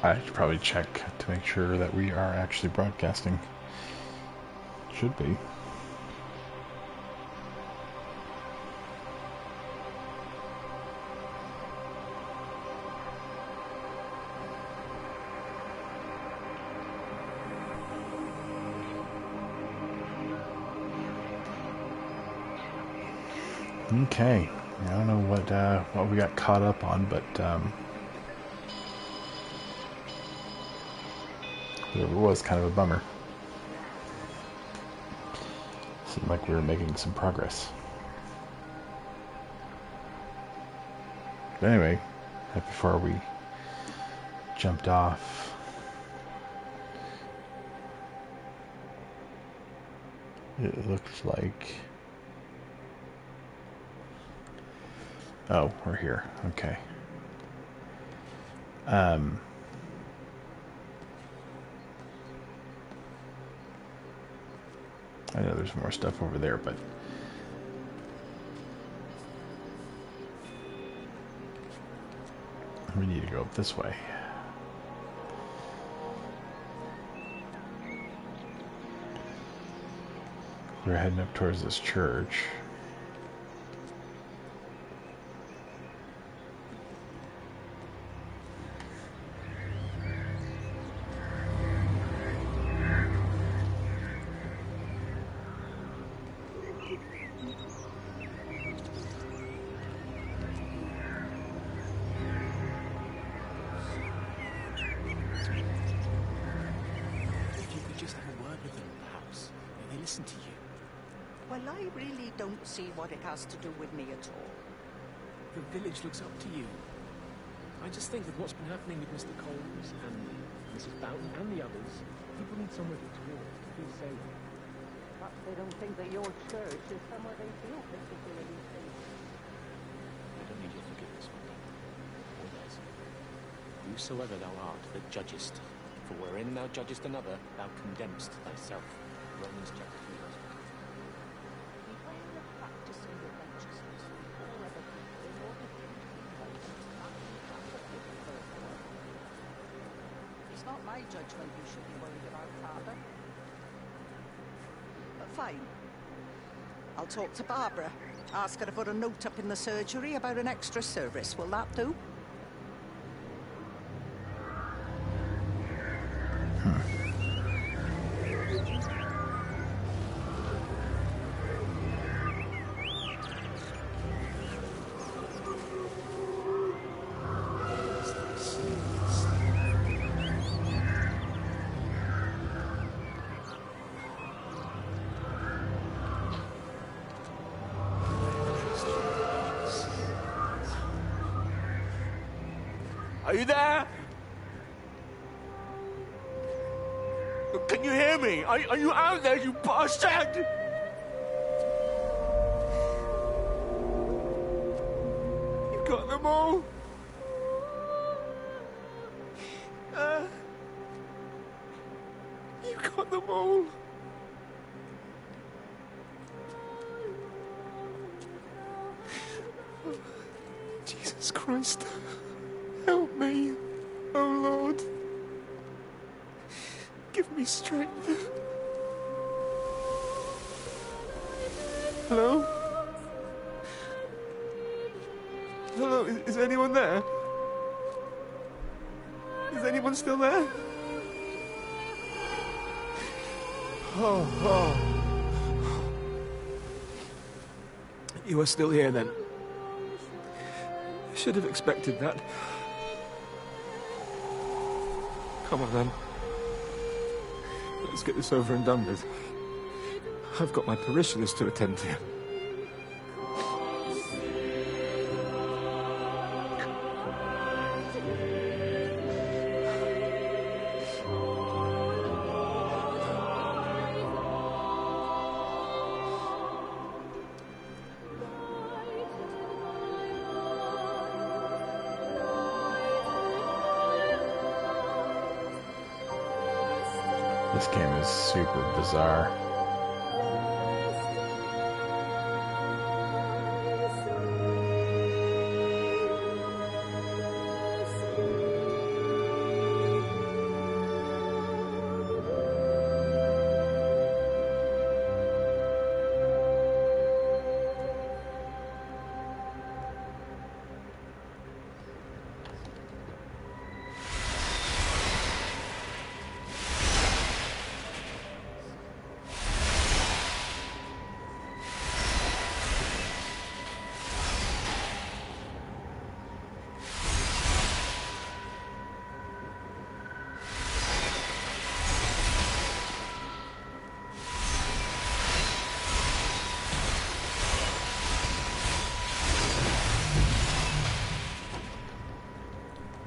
I should probably check to make sure that we are actually broadcasting. Should be. Okay. I don't know what we got caught up on, but whatever it was, kind of a bummer. Seemed like we were making some progress. But anyway, before we jumped off, it looks like... Oh, we're here. Okay. I know there's more stuff over there, but we need to go up this way. We're heading up towards this church. What it has to do with me at all. The village looks up to you. I just think with what's been happening with Mr. Coles and Mrs. Boughton and the others, people need somewhere to talk, to feel safe. Perhaps they don't think that your church is somewhere they feel particularly safe. I don't need your forgiveness, Wendy. Or theirs. Whosoever thou art that judgest, for wherein thou judgest another, thou condemnest thyself. Romans chapter 3. It's not my judgment you should be worried about, Father. But fine. I'll talk to Barbara. Ask her to put a note up in the surgery about an extra service. Will that do? Are you there? Can you hear me? Are you out there, you bastard? You got them all? You got them all? Jesus Christ. Help me, oh Lord. Give me strength. Hello? Hello, is anyone there? Is anyone still there? Oh. You are still here then. I should have expected that. Come on, then. Let's get this over and done with. I've got my parishioners to attend to. This game is super bizarre.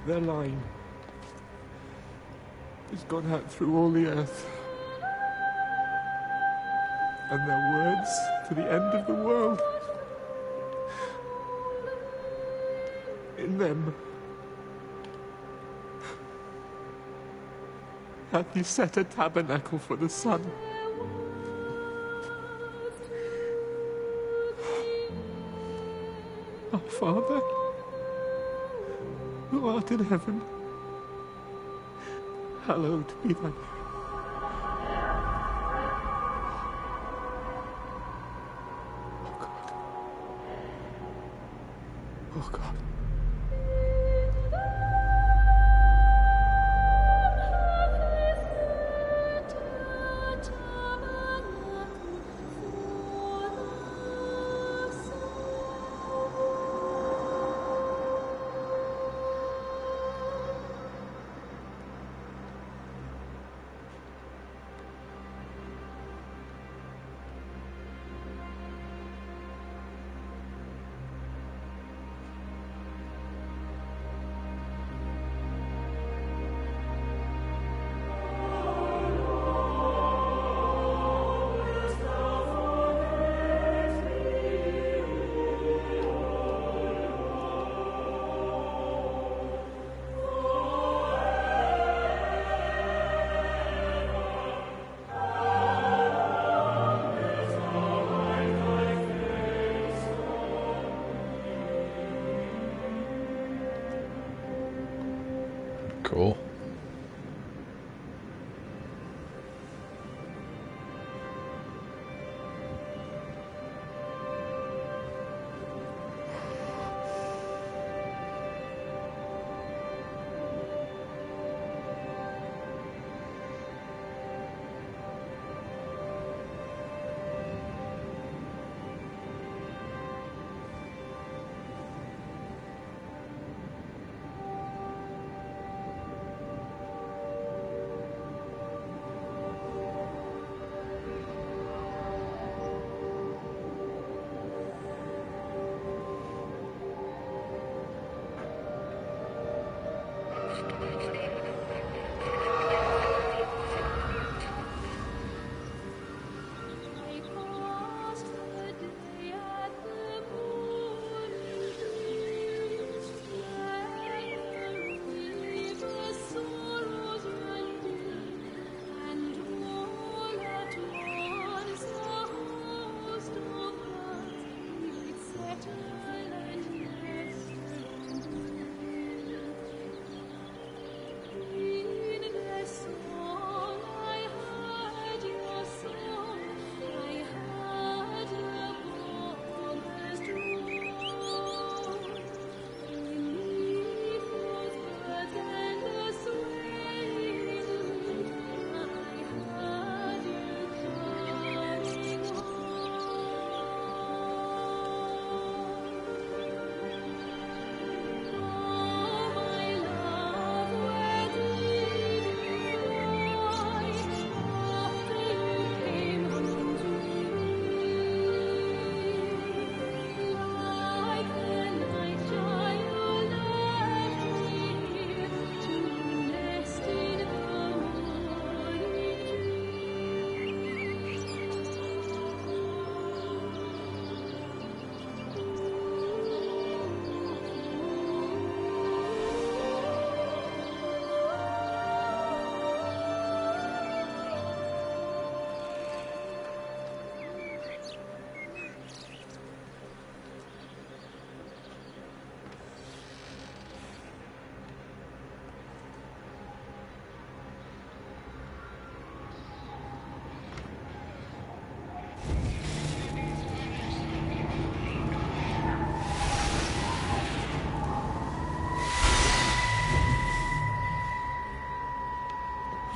Their line has gone out through all the earth. And their words to the end of the world. In them hath he set a tabernacle for the sun. Our Father, who art in heaven, hallowed be thy name. Oh God. Cool.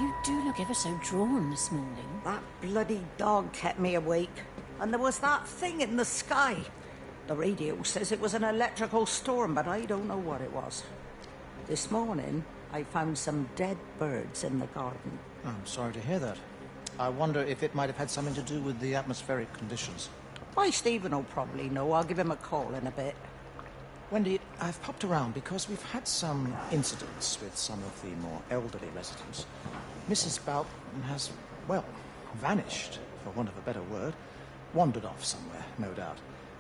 You do look ever so drawn this morning. That bloody dog kept me awake. And there was that thing in the sky. The radio says it was an electrical storm, but I don't know what it was. This morning, I found some dead birds in the garden. I'm sorry to hear that. I wonder if it might have had something to do with the atmospheric conditions. Why, Stephen will probably know. I'll give him a call in a bit. Wendy, I've popped around because we've had some incidents with some of the more elderly residents. Mrs. Boughton has, well, vanished, for want of a better word. Wandered off somewhere, no doubt.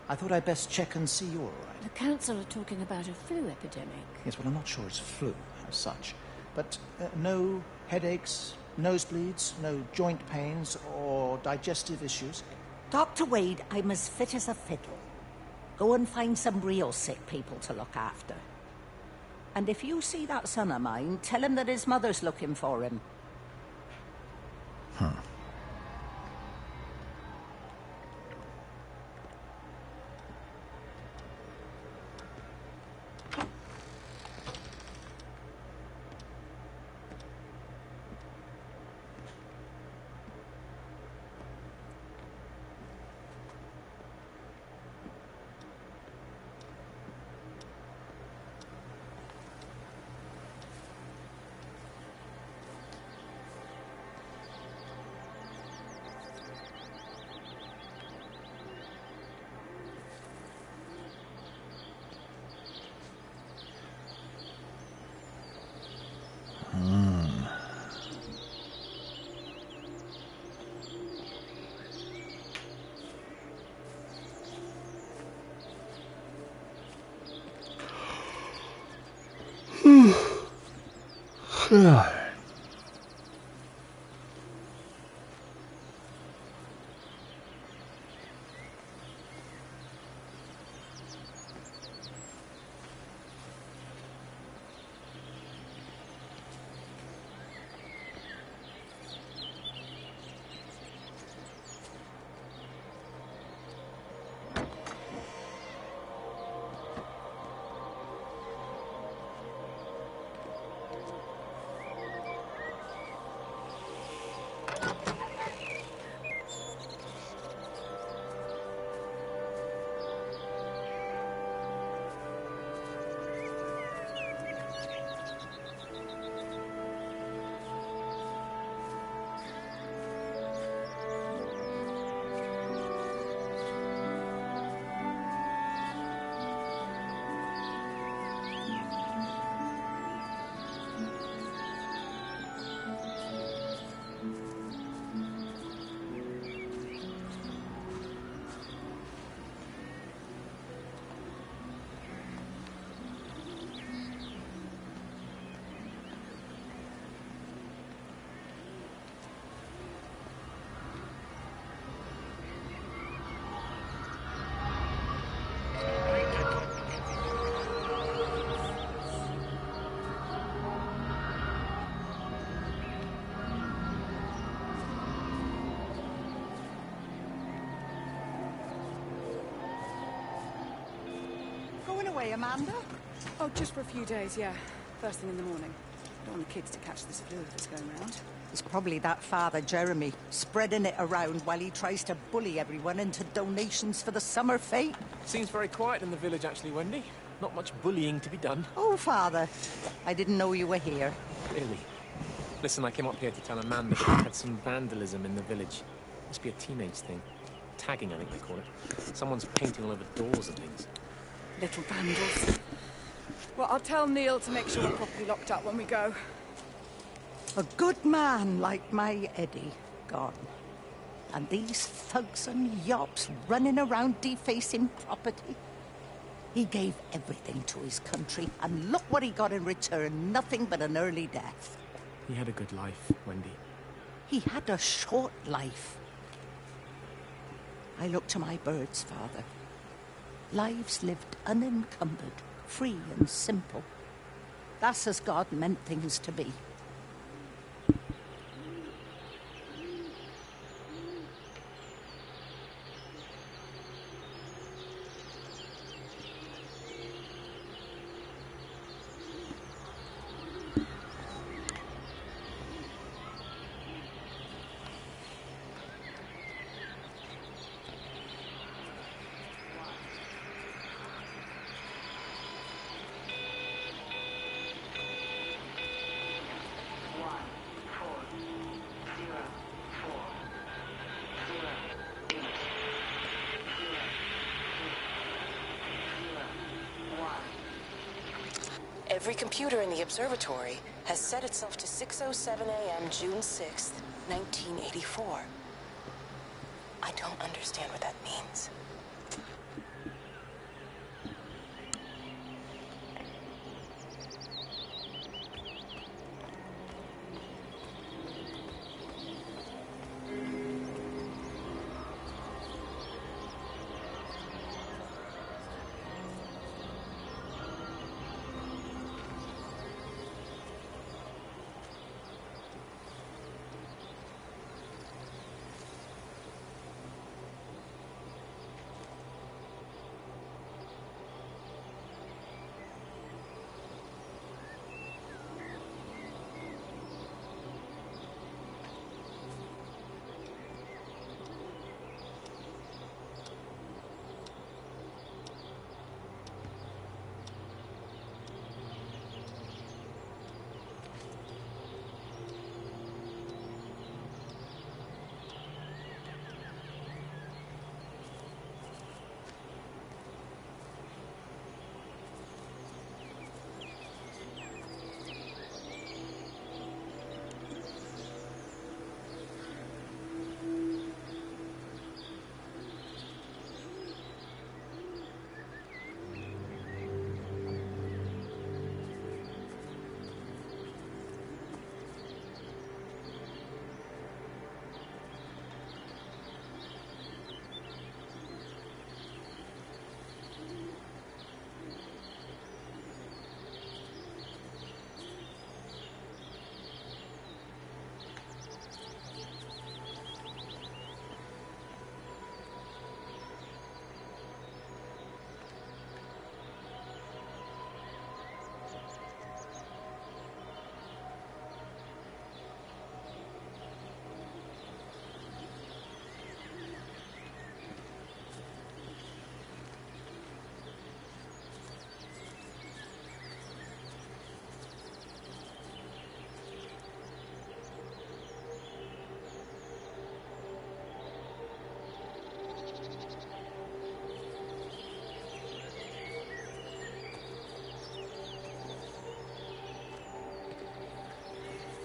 I thought I'd best check and see you're all right. The council are talking about a flu epidemic. Yes, well, I'm not sure it's flu as such. But no headaches, nosebleeds, no joint pains or digestive issues? Dr. Wade, I'm as fit as a fiddle. Go and find some real sick people to look after. And if you see that son of mine, tell him that his mother's looking for him. Huh. Going away, Amanda? Oh, just for a few days, yeah. First thing in the morning. Don't want the kids to catch this flu that's going round. It's probably that father, Jeremy, spreading it around while he tries to bully everyone into donations for the summer fete. Seems very quiet in the village, actually, Wendy. Not much bullying to be done. Oh, Father, I didn't know you were here. Really? Listen, I came up here to tell Amanda that we had some vandalism in the village. Must be a teenage thing. Tagging, I think they call it. Someone's painting all over doors and things. Little vandals. Well, I'll tell Neil to make sure we're properly locked up when we go. A good man like my Eddie gone. And these thugs and yops running around defacing property. He gave everything to his country, and look what he got in return. Nothing but an early death. He had a good life, Wendy. He had a short life. I look to my birds, Father. Lives lived unencumbered, free and simple. That's as God meant things to be. Every computer in the observatory has set itself to 6:07 a.m. June 6th, 1984. I don't understand what that means.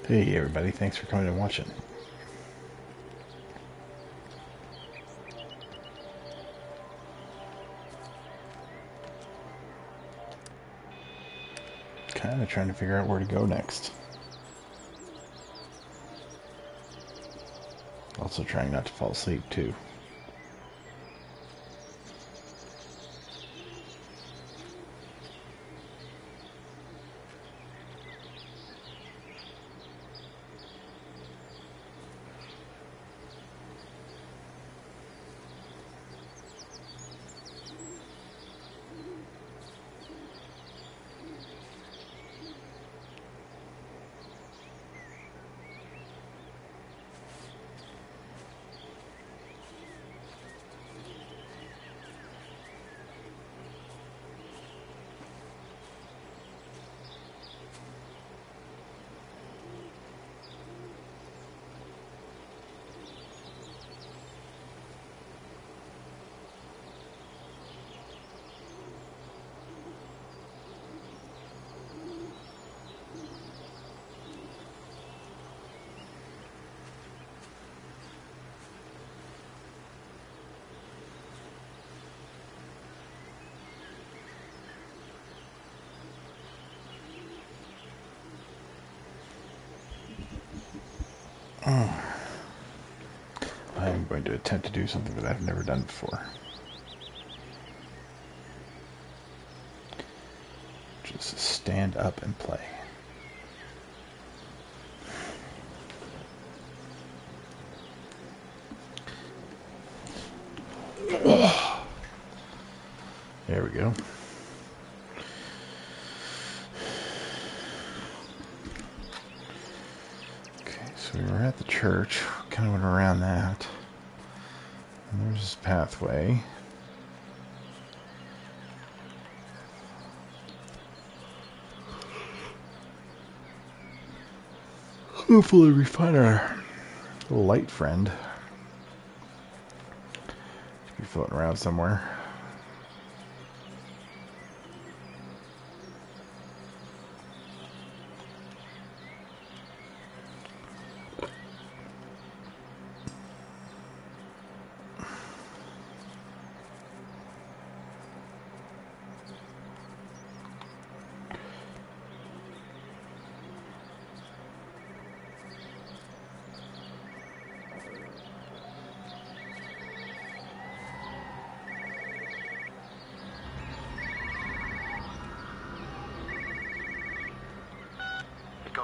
Hey everybody, thanks for coming and watching. Kind of trying to figure out where to go next. Also trying not to fall asleep too. I'm going to attempt to do something that I've never done before. Just stand up and play. There we go. Okay, so we were at the church. Kind of went around that. And there's this pathway. Hopefully we find our little light friend. Should be floating around somewhere.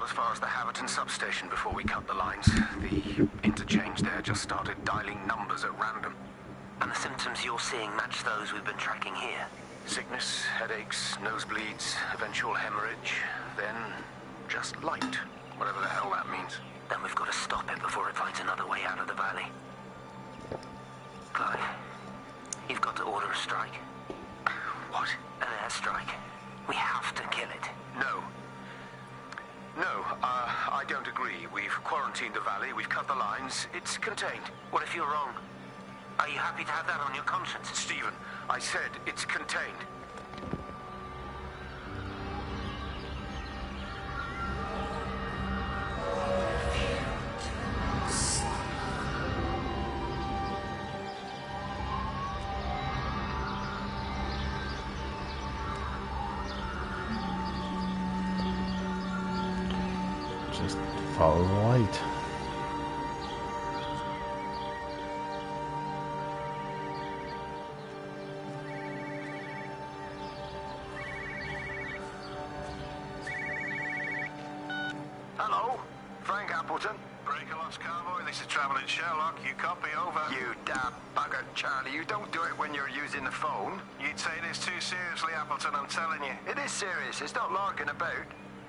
as far as the Haverton substation before we cut the lines. The interchange there just started dialing numbers at random. And the symptoms you're seeing match those we've been tracking here? Sickness, headaches, nosebleeds, eventual hemorrhage, then just light, whatever the hell that means. Then we've got to stop it before it finds another way out of the valley. Clive, you've got to order a strike. What? An airstrike. We have to kill it. No. No, I don't agree. We've quarantined the valley, we've cut the lines, it's contained. What if you're wrong? Are you happy to have that on your conscience? Stephen, I said it's contained. Just follow the light. Hello, Frank Appleton. Breaker lost cowboy, this is Travelling Sherlock. You copy, over. You damn bugger, Charlie. You don't do it when you're using the phone. You'd say this too seriously, Appleton, I'm telling you. It is serious, it's not larking about.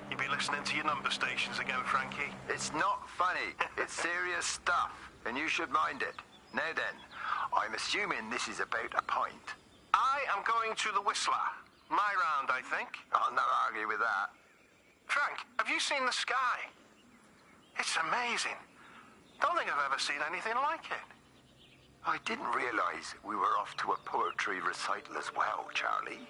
You be listening to your number stations again, Frankie. It's not funny. It's serious stuff, and you should mind it. Now then, I'm assuming this is about a pint. I am going to the Whistler. My round, I think. I'll not argue with that. Frank, have you seen the sky? It's amazing. Don't think I've ever seen anything like it. I didn't realize we were off to a poetry recital as well, Charlie.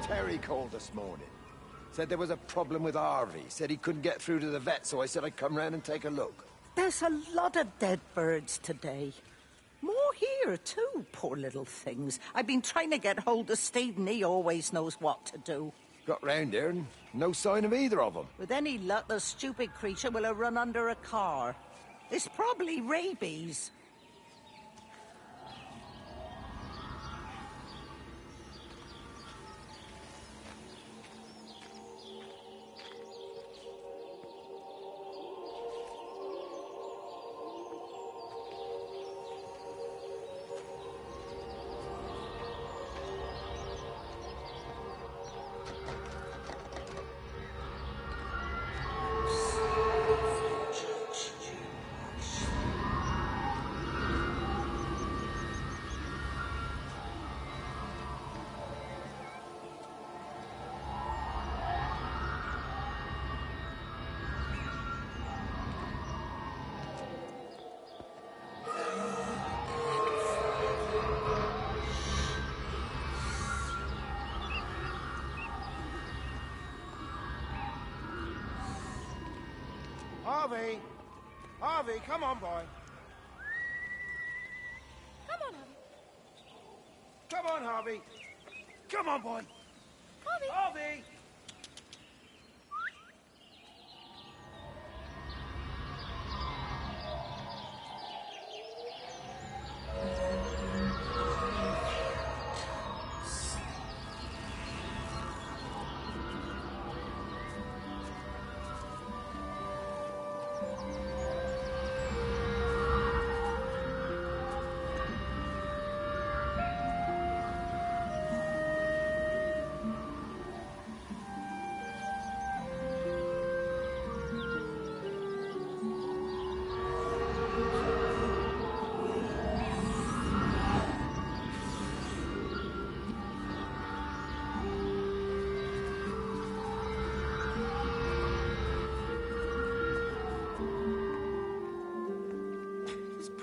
Terry called this morning. Said there was a problem with Harvey. Said he couldn't get through to the vet, so I said I'd come round and take a look. There's a lot of dead birds today. More here, too, poor little things. I've been trying to get hold of Steve, and he always knows what to do. Got round here and no sign of either of them. With any luck, the stupid creature will have run under a car. It's probably rabies. Harvey! Harvey, come on, boy. Come on, Harvey. Come on, Harvey. Come on, boy. Harvey! Harvey!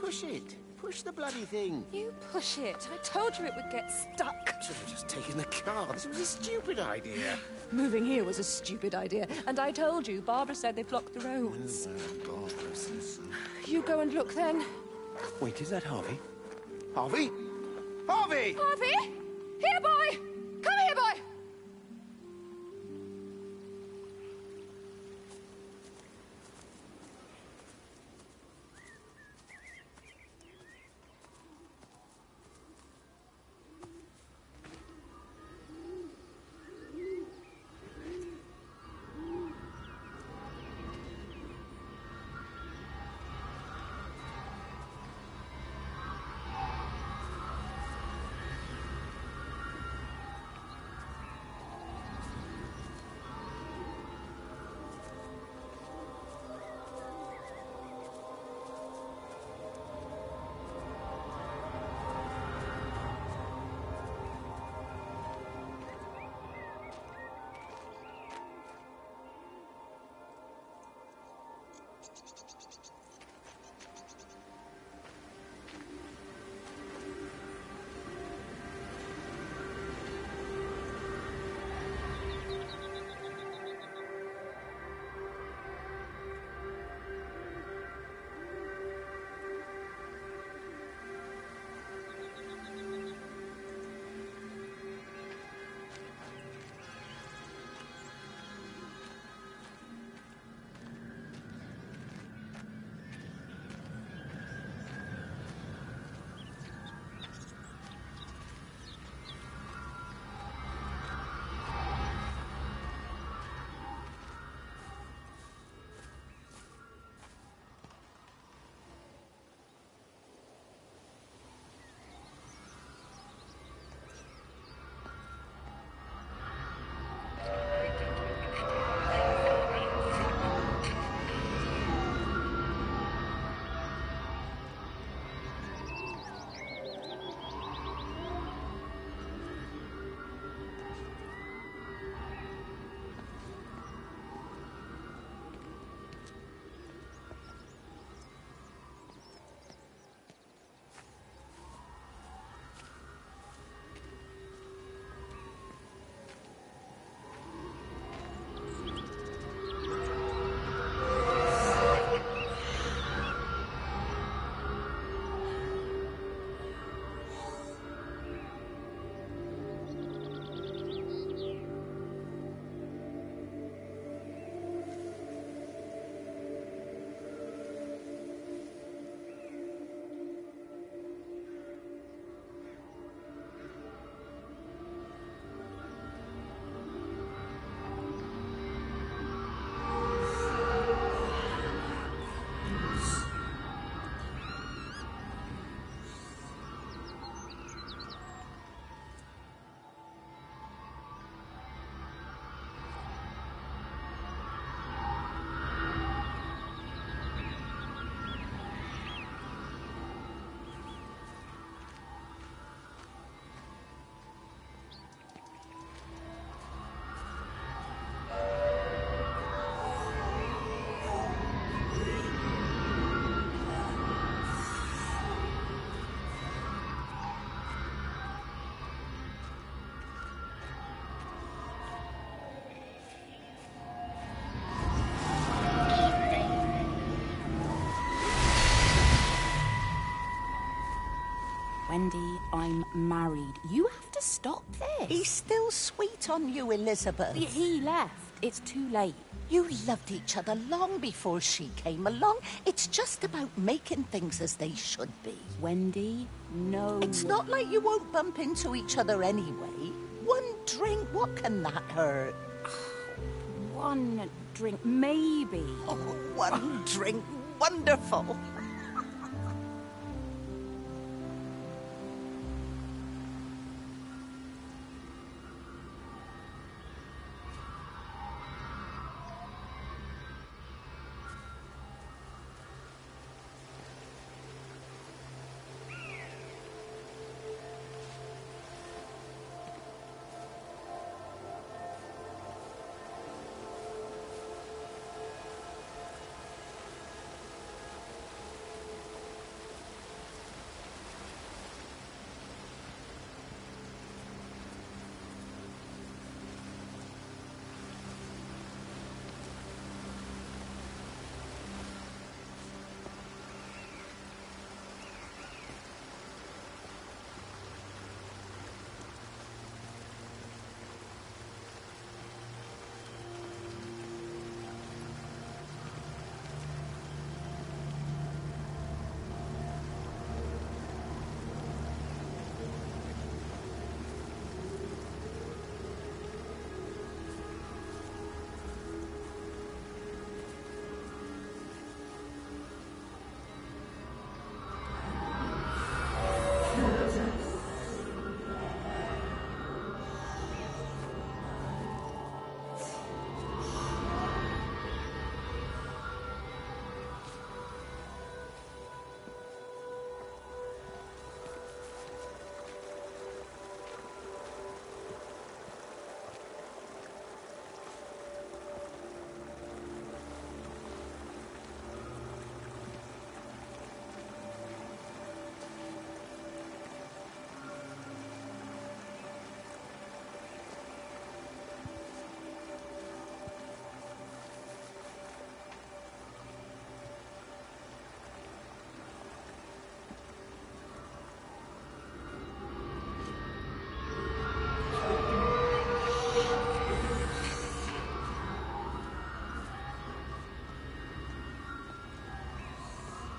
Push it. Push the bloody thing. You push it. I told you it would get stuck. Should have just taken the car. This was a stupid idea. Moving here was a stupid idea. And I told you, Barbara said they blocked the roads. Barbara says so. You go and look then. Wait, is that Harvey? Harvey? Harvey! Harvey! Here, boy! Come here, boy! I'm married. You have to stop this. He's still sweet on you, Elizabeth. He left. It's too late. You loved each other long before she came along. It's just about making things as they should be. Wendy, no. It's not like you won't bump into each other anyway. One drink, what can that hurt? One drink, maybe. Oh, one drink, wonderful.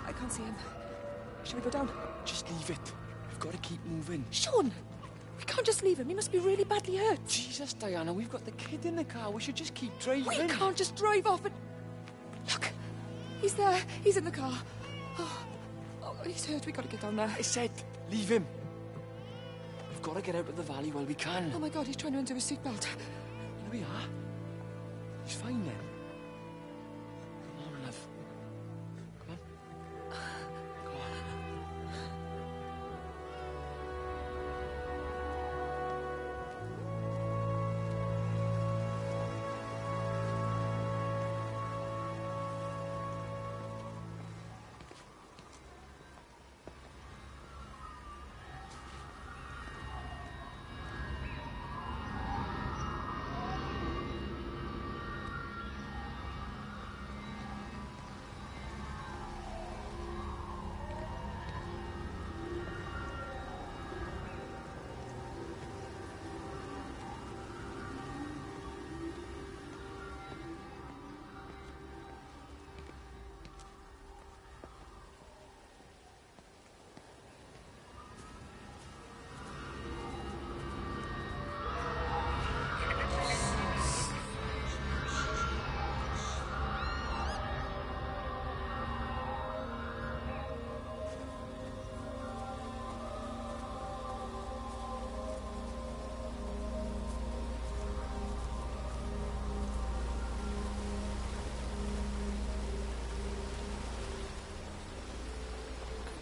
I can't see him. Should we go down? Just leave it. We've got to keep moving. Sean! We can't just leave him. He must be really badly hurt. Jesus, Diana, we've got the kid in the car. We should just keep driving. We can't just drive off and... Look! He's there. He's in the car. Oh, he's hurt. We've got to get down there. I said, leave him. We've got to get out of the valley while we can. Oh, my God, he's trying to undo his seatbelt. Here we are. He's fine then. Come on, love. Come on. Go on.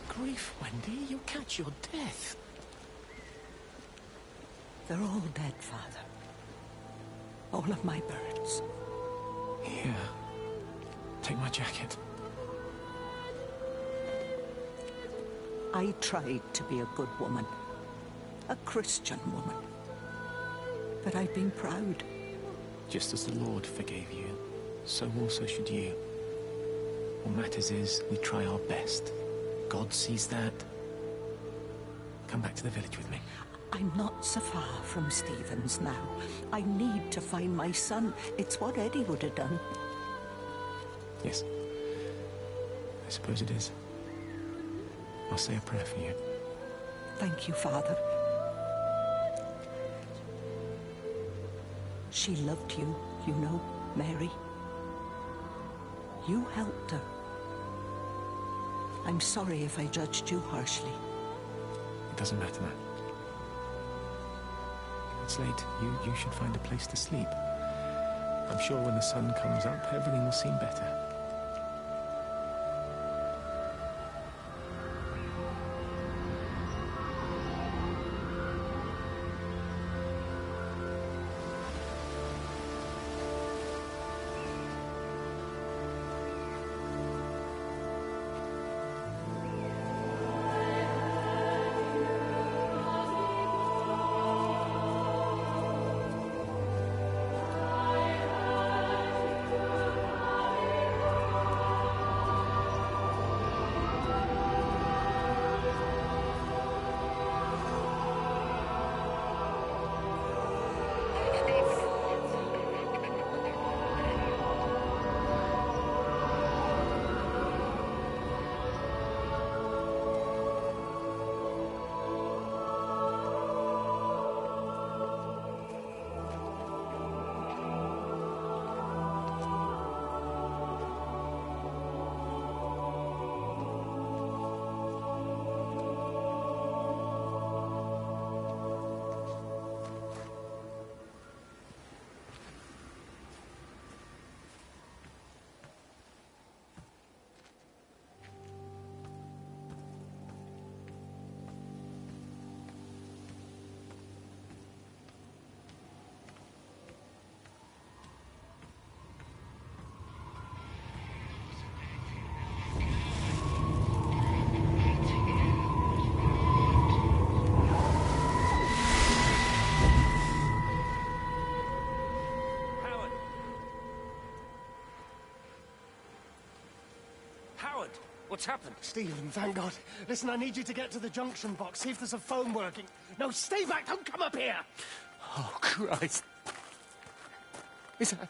Grief, Wendy, you'll catch your death. They're all dead, Father. All of my birds. Here. Take my jacket. I tried to be a good woman. A Christian woman. But I've been proud. Just as the Lord forgave you, so also should you. What matters is we try our best. God sees that. Come back to the village with me. I'm not so far from Stevens now. I need to find my son. It's what Eddie would have done. Yes. I suppose it is. I'll say a prayer for you. Thank you, Father. She loved you, you know, Mary. You helped her. I'm sorry if I judged you harshly. It doesn't matter, man. It's late. You should find a place to sleep. I'm sure when the sun comes up, everything will seem better. What's happened? Stephen, thank God. Listen, I need you to get to the junction box, see if there's a phone working. No, stay back, don't come up here! Oh, Christ. Is that...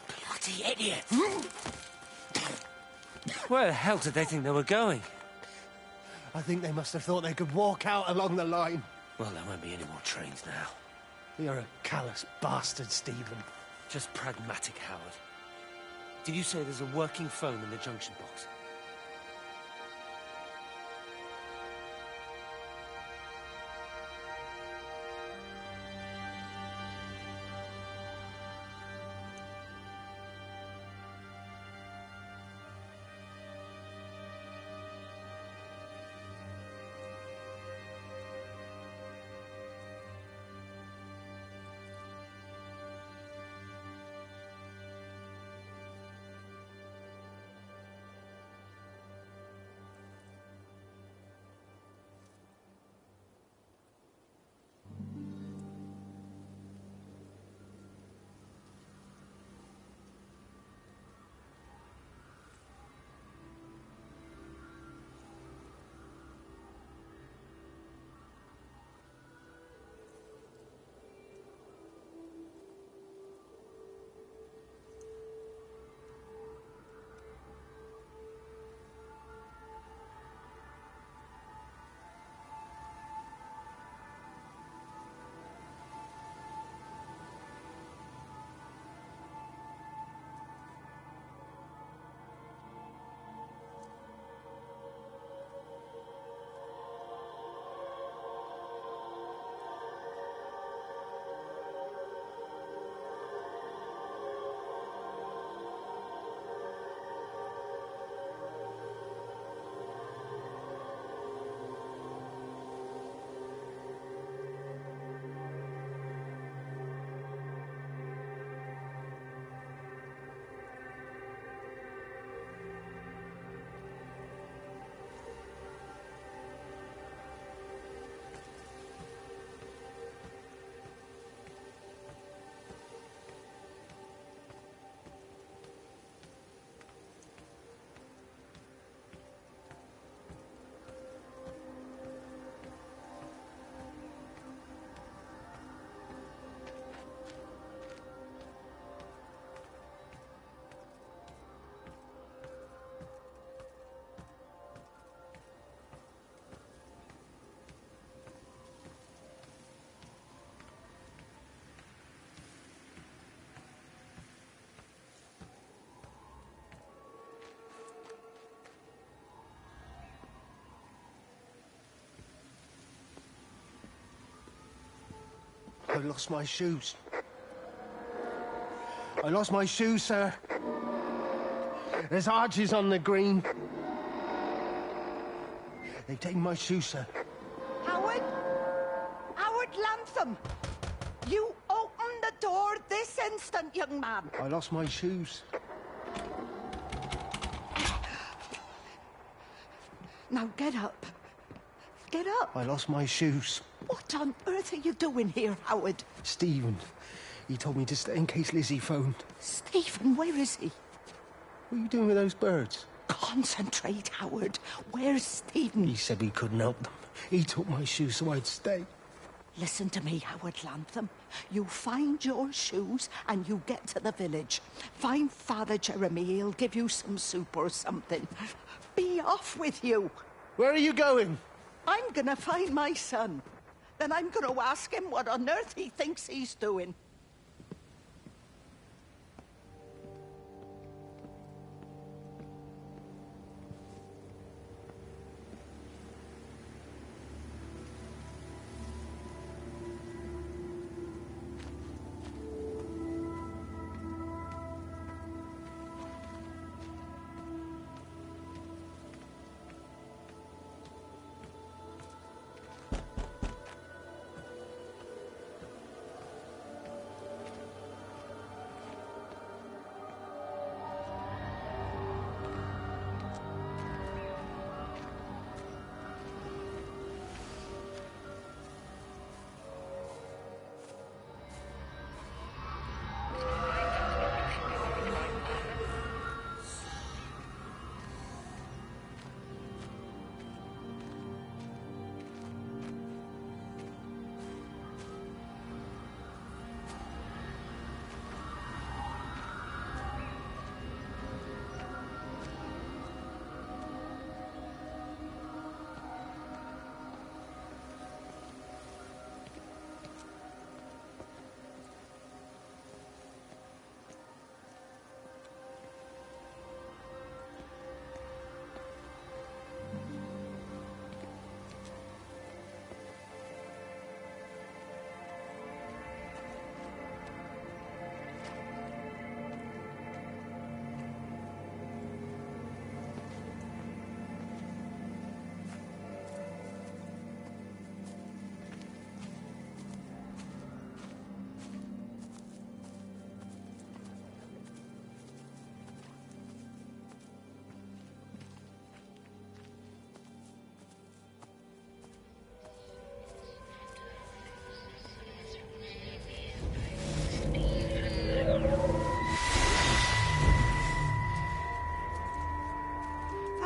Bloody idiot! Where the hell did they think they were going? I think they must have thought they could walk out along the line. Well, there won't be any more trains now. You're a callous bastard, Stephen. Just pragmatic, Howard. Did you say there's a working phone in the junction box? lost my shoes. I lost my shoes, sir. There's arches on the green. They've taken my shoes, sir. Howard? Howard Lantham! You open the door this instant, young man. I lost my shoes. Now get up. Get up. I lost my shoes. What on earth are you doing here, Howard? Stephen. He told me to stay in case Lizzie phoned. Stephen, where is he? What are you doing with those birds? Concentrate, Howard. Where's Stephen? He said he couldn't help them. He took my shoes so I'd stay. Listen to me, Howard Lantham. You find your shoes and you get to the village. Find Father Jeremy. He'll give you some soup or something. Be off with you. Where are you going? I'm gonna find my son. Then I'm gonna ask him what on earth he thinks he's doing.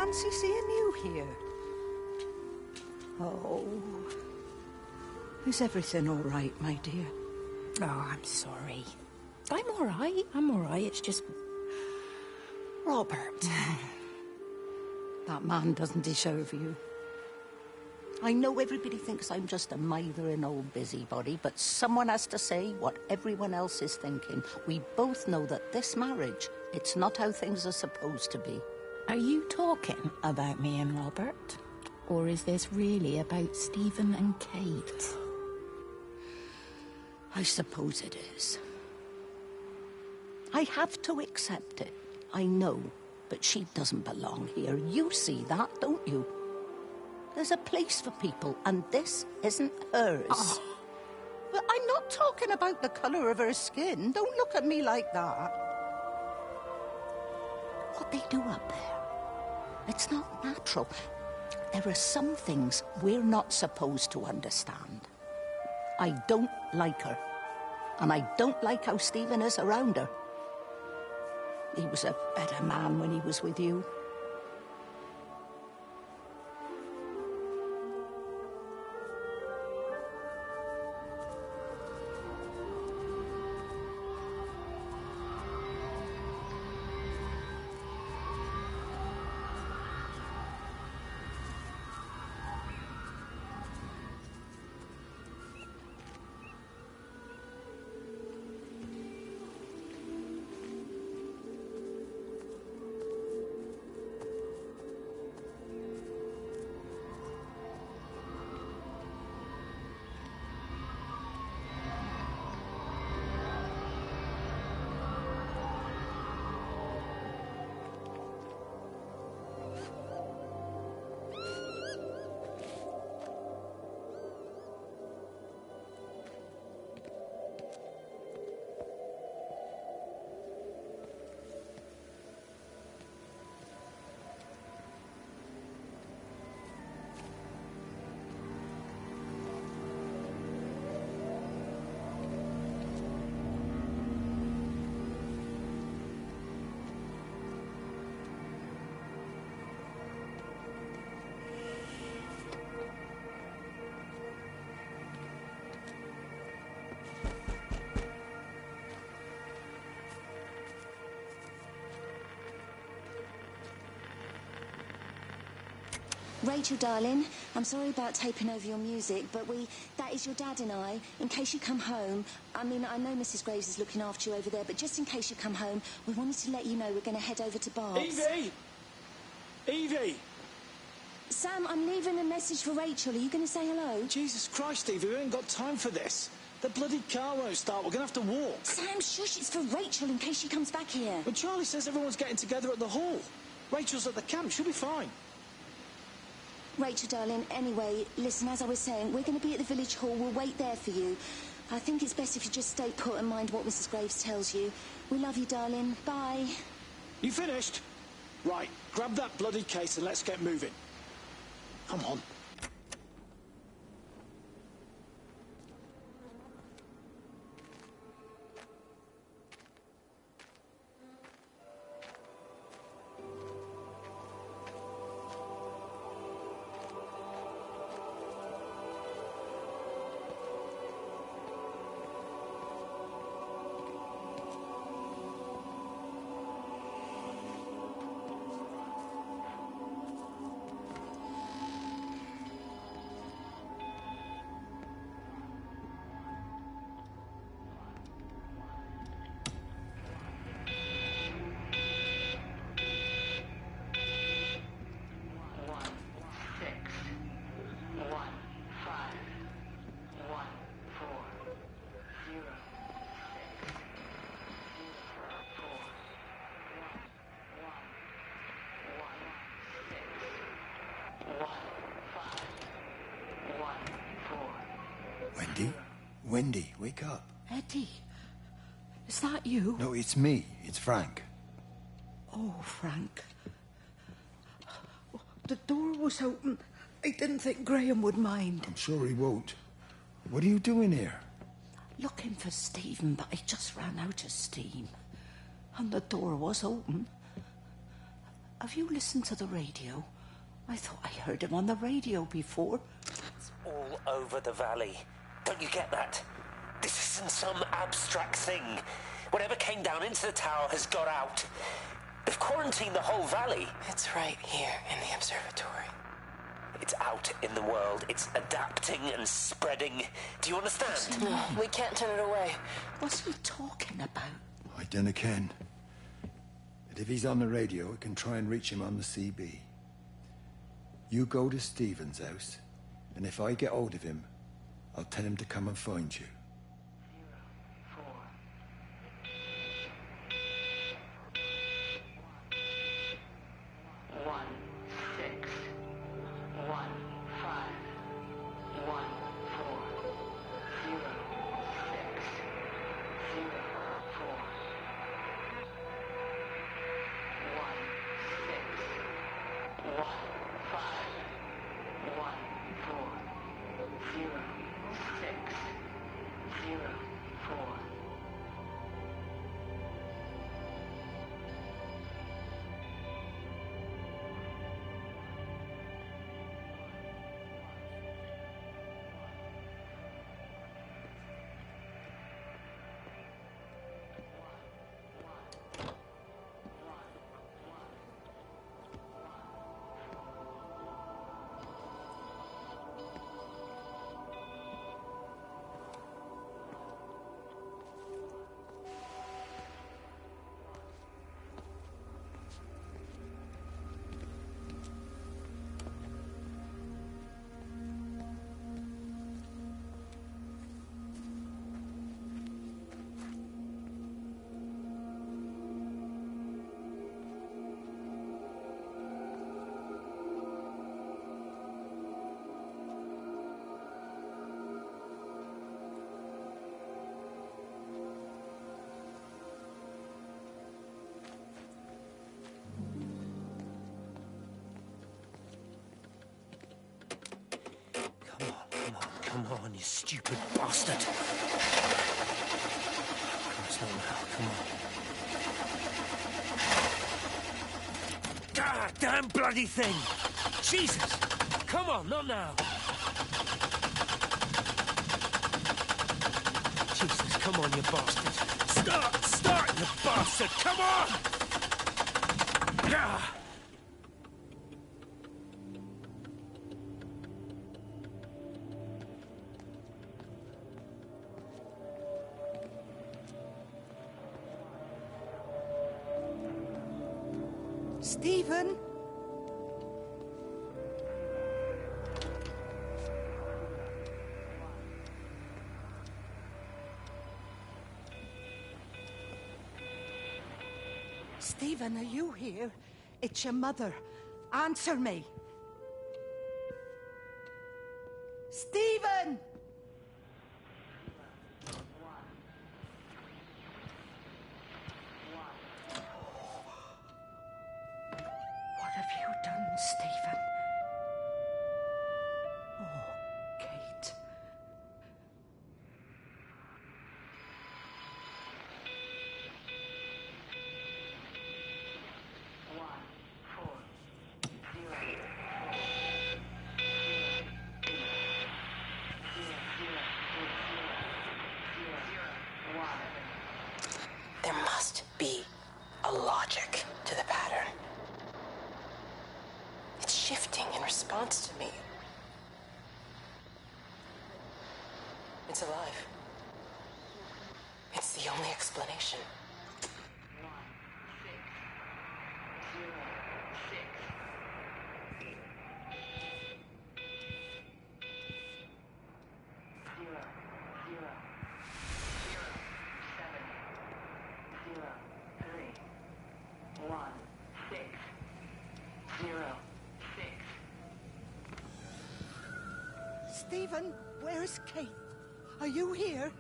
Fancy seeing you here. Oh. Is everything all right, my dear? Oh, I'm sorry. I'm all right. I'm all right. It's just... Robert. That man doesn't deserve you. I know everybody thinks I'm just a mithering old busybody, but someone has to say what everyone else is thinking. We both know that this marriage, it's not how things are supposed to be. Are you talking about me and Robert? Or is this really about Stephen and Kate? I suppose it is. I have to accept it. I know, but she doesn't belong here. You see that, don't you? There's a place for people, and this isn't hers. Oh. But I'm not talking about the colour of her skin. Don't look at me like that. What they do up there, it's not natural. There are some things we're not supposed to understand. I don't like her. And I don't like how Stephen is around her. He was a better man when he was with you. Rachel, darling, I'm sorry about taping over your music, but that is your dad and I. In case you come home, I mean, I know Mrs. Graves is looking after you over there, but just in case you come home, we wanted to let you know we're going to head over to Barb's. Evie! Evie! Sam, I'm leaving a message for Rachel. Are you going to say hello? Jesus Christ, Evie, we ain't got time for this. The bloody car won't start. We're going to have to walk. Sam, shush, it's for Rachel in case she comes back here. But Charlie says everyone's getting together at the hall. Rachel's at the camp. She'll be fine. Rachel, darling, anyway, listen, as I was saying, we're going to be at the village hall. We'll wait there for you. I think it's best if you just stay put and mind what Mrs. Graves tells you. We love you, darling. Bye. You finished? Right, grab that bloody case and let's get moving. Come on. Wendy, wake up. Eddie, is that you? No, it's me. It's Frank. Oh, Frank. The door was open. I didn't think Graham would mind. I'm sure he won't. What are you doing here? Looking for Stephen, but I just ran out of steam. And the door was open. Have you listened to the radio? I thought I heard him on the radio before. It's all over the valley. Don't you get that? This isn't some abstract thing. Whatever came down into the tower has got out. They've quarantined the whole valley. It's right here in the observatory. It's out in the world. It's adapting and spreading. Do you understand? No, we can't turn it away. What's he talking about? I dunno ken. But if he's on the radio, I can try and reach him on the CB. You go to Stephen's house, and if I get hold of him, I'll tell him to come and find you. 'Come on, you stupid bastard. It's not now, come on. God damn bloody thing! Jesus! Come on, not now! Jesus, come on, you bastard! Start, you bastard! Come on! Stephen? Stephen, are you here? It's your mother. Answer me. Stephen! What have you done, Stephen? Oh, Kate. There must be a logic to the pattern. It's shifting in response to me. It's alive. It's the only explanation. Stephen, where's Kate? Are you here?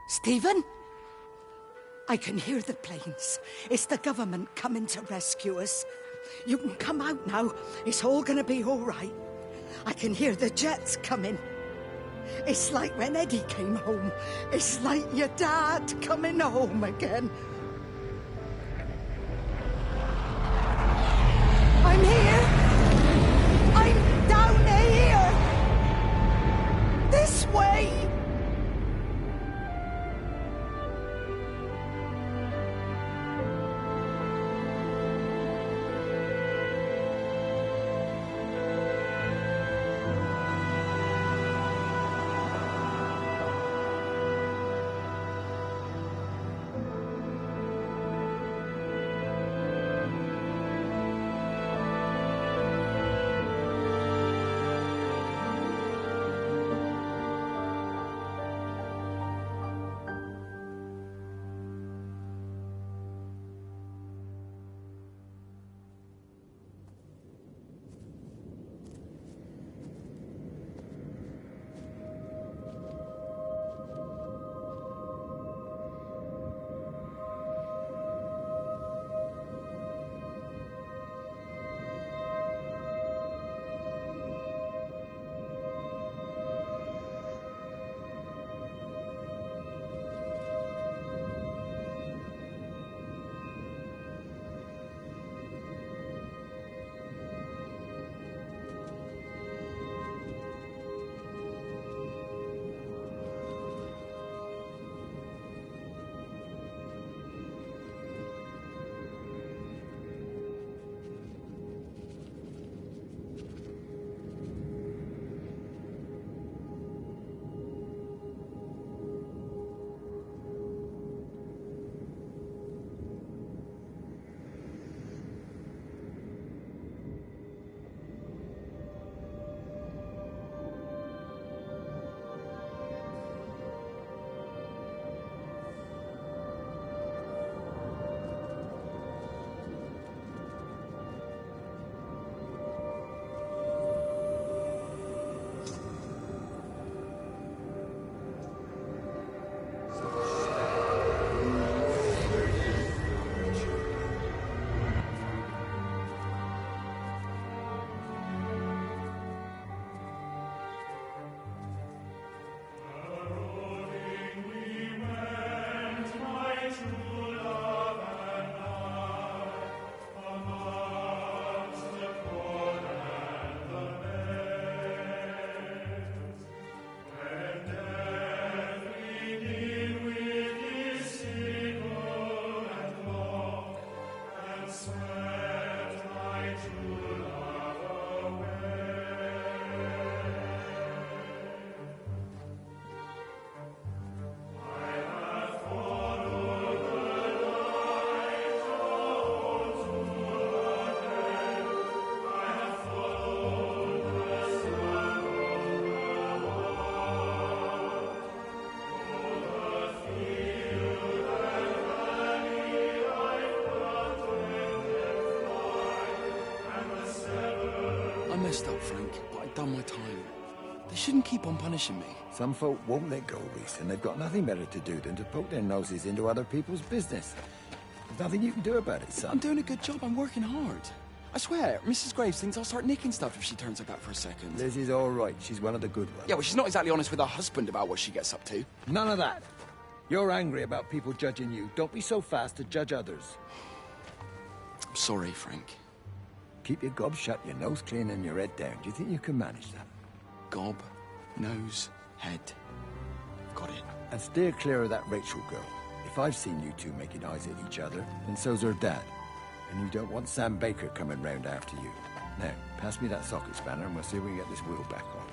Stephen? I can hear the planes. It's the government coming to rescue us. You can come out now. It's all gonna be all right. I can hear the jets coming. It's like when Eddie came home. It's like your dad coming home again. I'm here. I'm down here. This way. messed up, Frank, but I've done my time. They shouldn't keep on punishing me. Some folk won't let go, Reese, and they've got nothing better to do than to poke their noses into other people's business. There's nothing you can do about it, son. I'm doing a good job. I'm working hard. I swear, Mrs. Graves thinks I'll start nicking stuff if she turns like that for a second. Lizzie's all right. She's one of the good ones. Yeah, well, she's not exactly honest with her husband about what she gets up to. None of that. You're angry about people judging you. Don't be so fast to judge others. I'm sorry, Frank. Keep your gob shut, your nose clean, and your head down. Do you think you can manage that? Gob, nose, head. Got it. And steer clear of that Rachel girl. If I've seen you two making eyes at each other, then so's her dad. And you don't want Sam Baker coming round after you. Now, pass me that socket spanner and we'll see if we can get this wheel back on.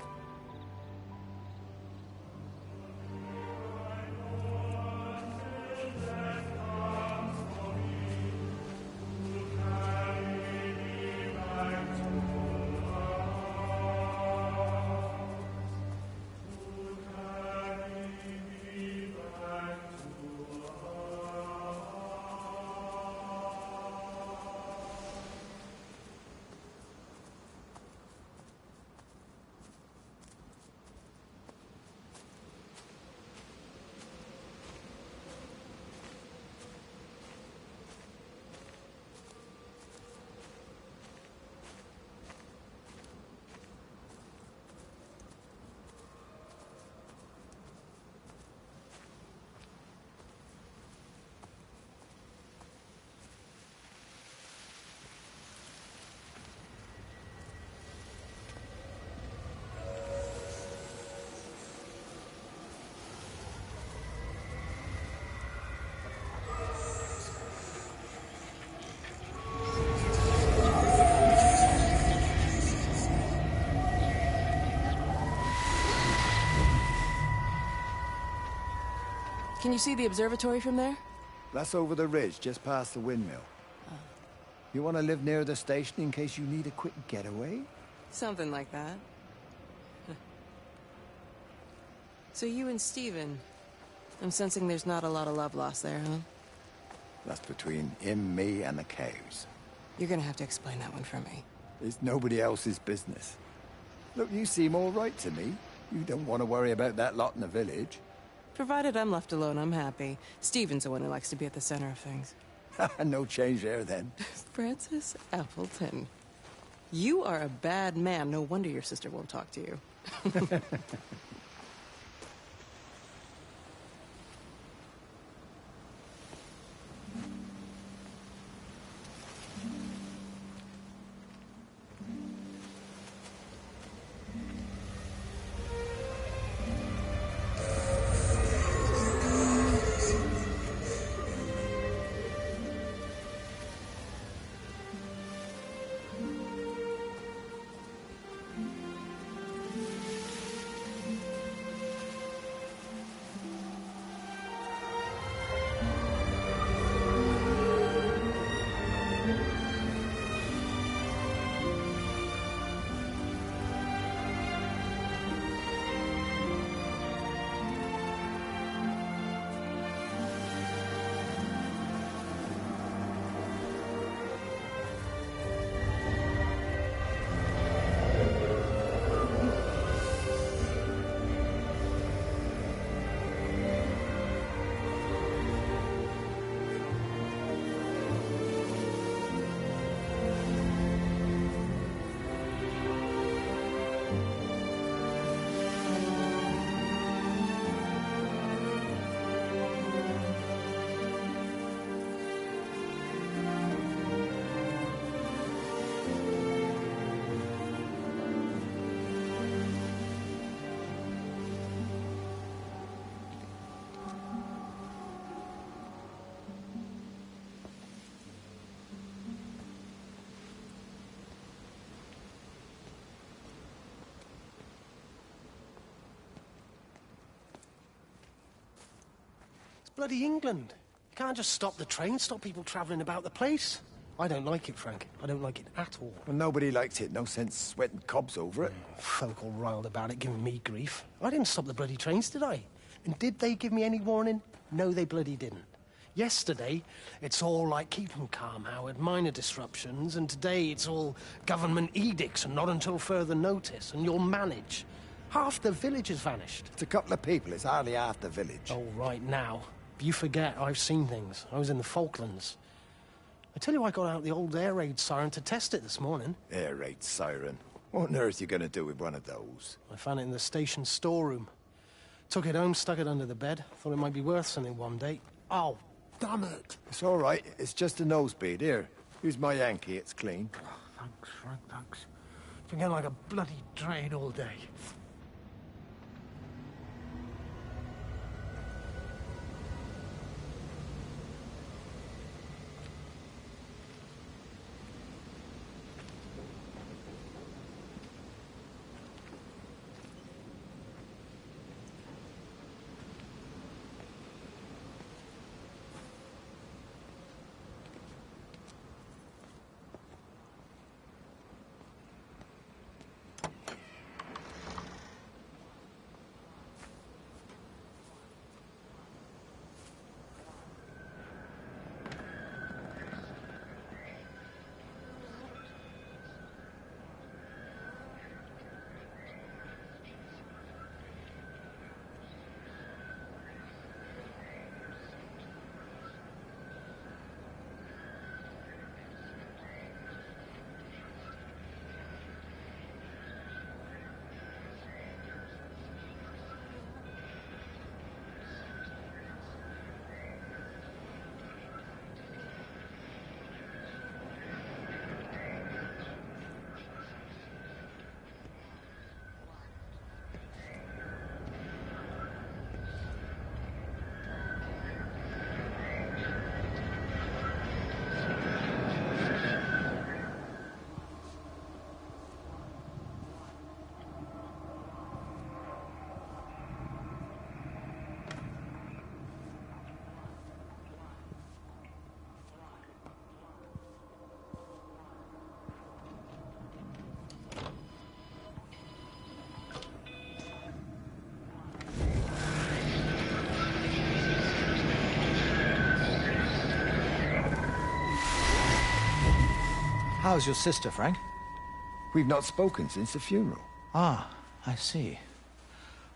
Can you see the observatory from there? That's over the ridge, just past the windmill. Oh. You want to live near the station in case you need a quick getaway? Something like that. So you and Stephen, I'm sensing there's not a lot of love lost there, huh? That's between him, me, and the cows. You're gonna have to explain that one for me. It's nobody else's business. Look, you seem all right to me. You don't want to worry about that lot in the village. Provided I'm left alone, I'm happy. Stephen's the one who likes to be at the center of things. No change there, then. Francis Appleton. You are a bad man. No wonder your sister won't talk to you. Bloody England. You can't just stop the train, stop people travelling about the place. I don't like it, Frank. I don't like it at all. Well, nobody likes it. No sense sweating cobs over it. Folk all riled about it, giving me grief. I didn't stop the bloody trains, did I? And did they give me any warning? No, they bloody didn't. Yesterday, it's all like, keep 'em calm, Howard, minor disruptions, and today it's all government edicts and not until further notice, and you'll manage. Half the village has vanished. It's a couple of people, it's hardly half the village. Oh, right now. You forget, I've seen things. I was in the Falklands. I tell you, I got out the old air raid siren to test it this morning. Air raid siren? What on earth are you going to do with one of those? I found it in the station storeroom. Took it home, stuck it under the bed. Thought it might be worth something one day. Oh, damn it. It's all right. It's just a nosebleed. Here, use my Yankee. It's clean. Thanks, Frank, thanks. Been getting like a bloody train all day. How's your sister, Frank? We've not spoken since the funeral. Ah, I see.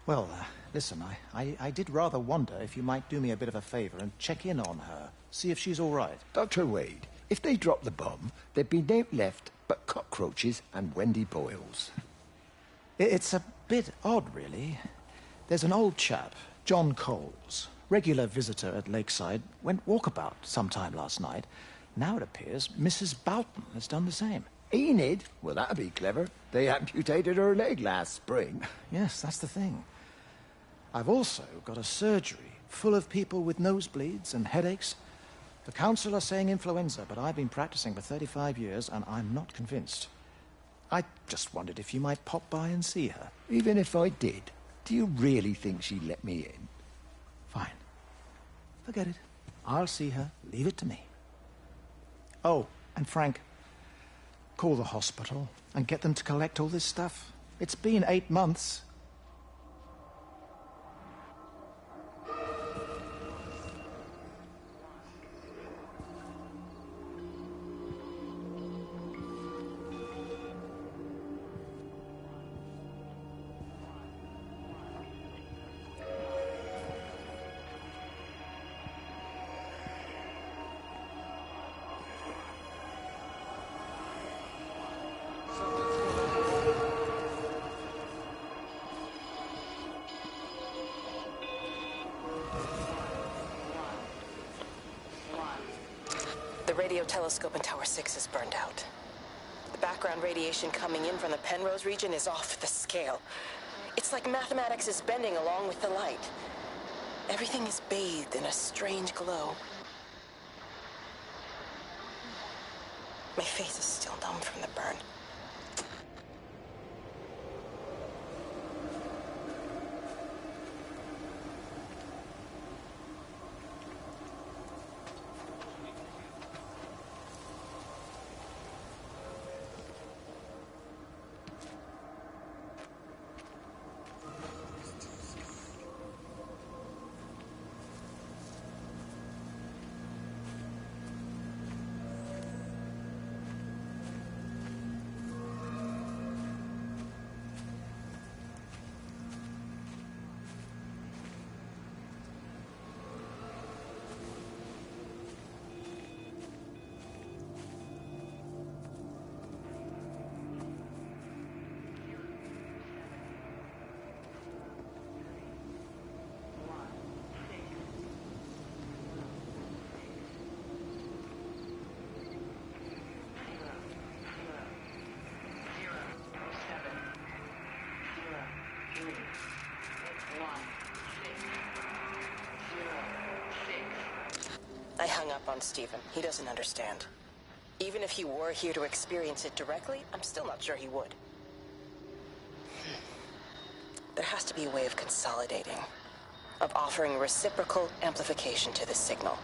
Well, listen, I did rather wonder if you might do me a bit of a favor and check in on her, see if she's all right. Dr. Wade, if they dropped the bomb, there'd be no left but cockroaches and Wendy Boyles. It's a bit odd, really. There's an old chap, John Coles, regular visitor at Lakeside, went walkabout sometime last night. Now it appears Mrs. Boughton has done the same. Enid? Well, that'd be clever. They amputated her leg last spring. Yes, that's the thing. I've also got a surgery full of people with nosebleeds and headaches. The council are saying influenza, but I've been practicing for 35 years and I'm not convinced. I just wondered if you might pop by and see her. Even if I did, do you really think she'd let me in? Fine. Forget it. I'll see her. Leave it to me. Oh, and Frank, call the hospital and get them to collect all this stuff. It's been 8 months. The radio telescope in Tower 6 is burned out. The background radiation coming in from the Penrose region is off the scale. It's like mathematics is bending along with the light. Everything is bathed in a strange glow. My face is still numb from the burn. I hung up on Stephen. He doesn't understand. Even if he were here to experience it directly, I'm still not sure he would. There has to be a way of consolidating, of offering reciprocal amplification to this signal.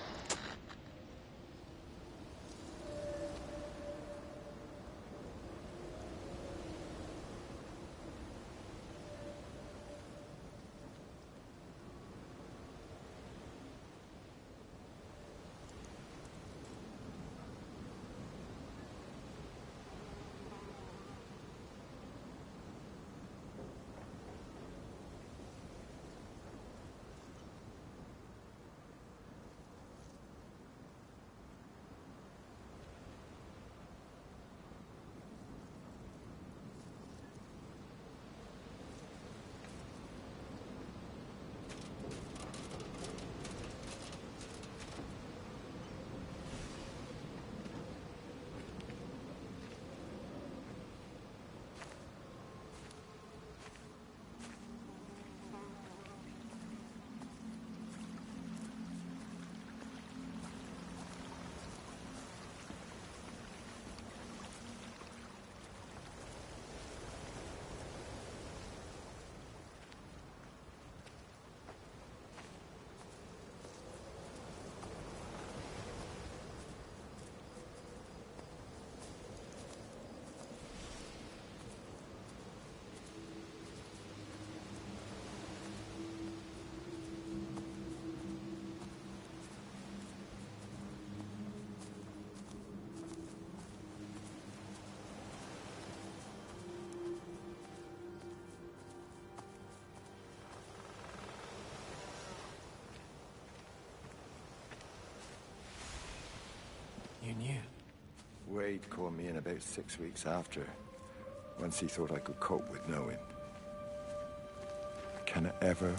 You knew? Wade called me in about 6 weeks after, once he thought I could cope with knowing. Can I ever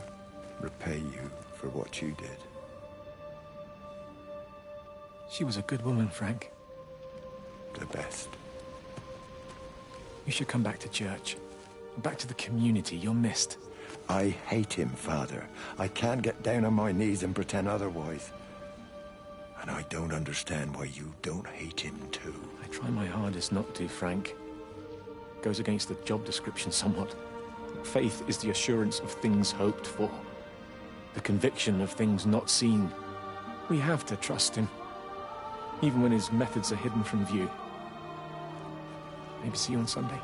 repay you for what you did? She was a good woman, Frank. The best. You should come back to church. Back to the community. You're missed. I hate him, Father. I can't get down on my knees and pretend otherwise. And I don't understand why you don't hate him too. I try my hardest not to, Frank. Goes against the job description somewhat. Faith is the assurance of things hoped for. The conviction of things not seen. We have to trust him, even when his methods are hidden from view. Maybe see you on Sunday.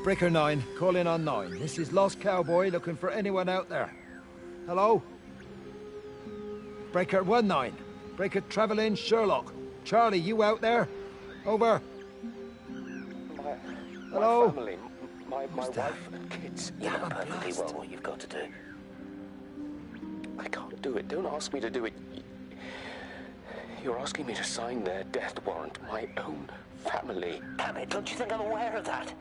Breaker 9, call in on 9. This is Lost Cowboy looking for anyone out there. Hello? Breaker 19. Breaker Travelin' Sherlock. Charlie, you out there? Over. Hello? My family, my wife and kids. You know perfectly well what you've got to do. I can't do it. Don't ask me to do it. You're asking me to sign their death warrant, my own family. Damn it, don't you think I'm aware of that?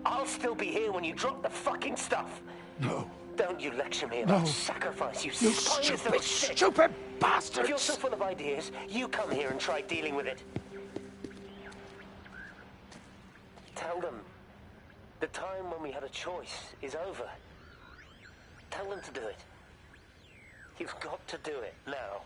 I'll still be here when you drop the fucking stuff. No. Don't you lecture me No. about sacrifice, you You spineless little shit. stupid If bastards! you're so full of ideas, you come here and try dealing with it. Tell them the time when we had a choice is over. Tell them to do it. You've got to do it now.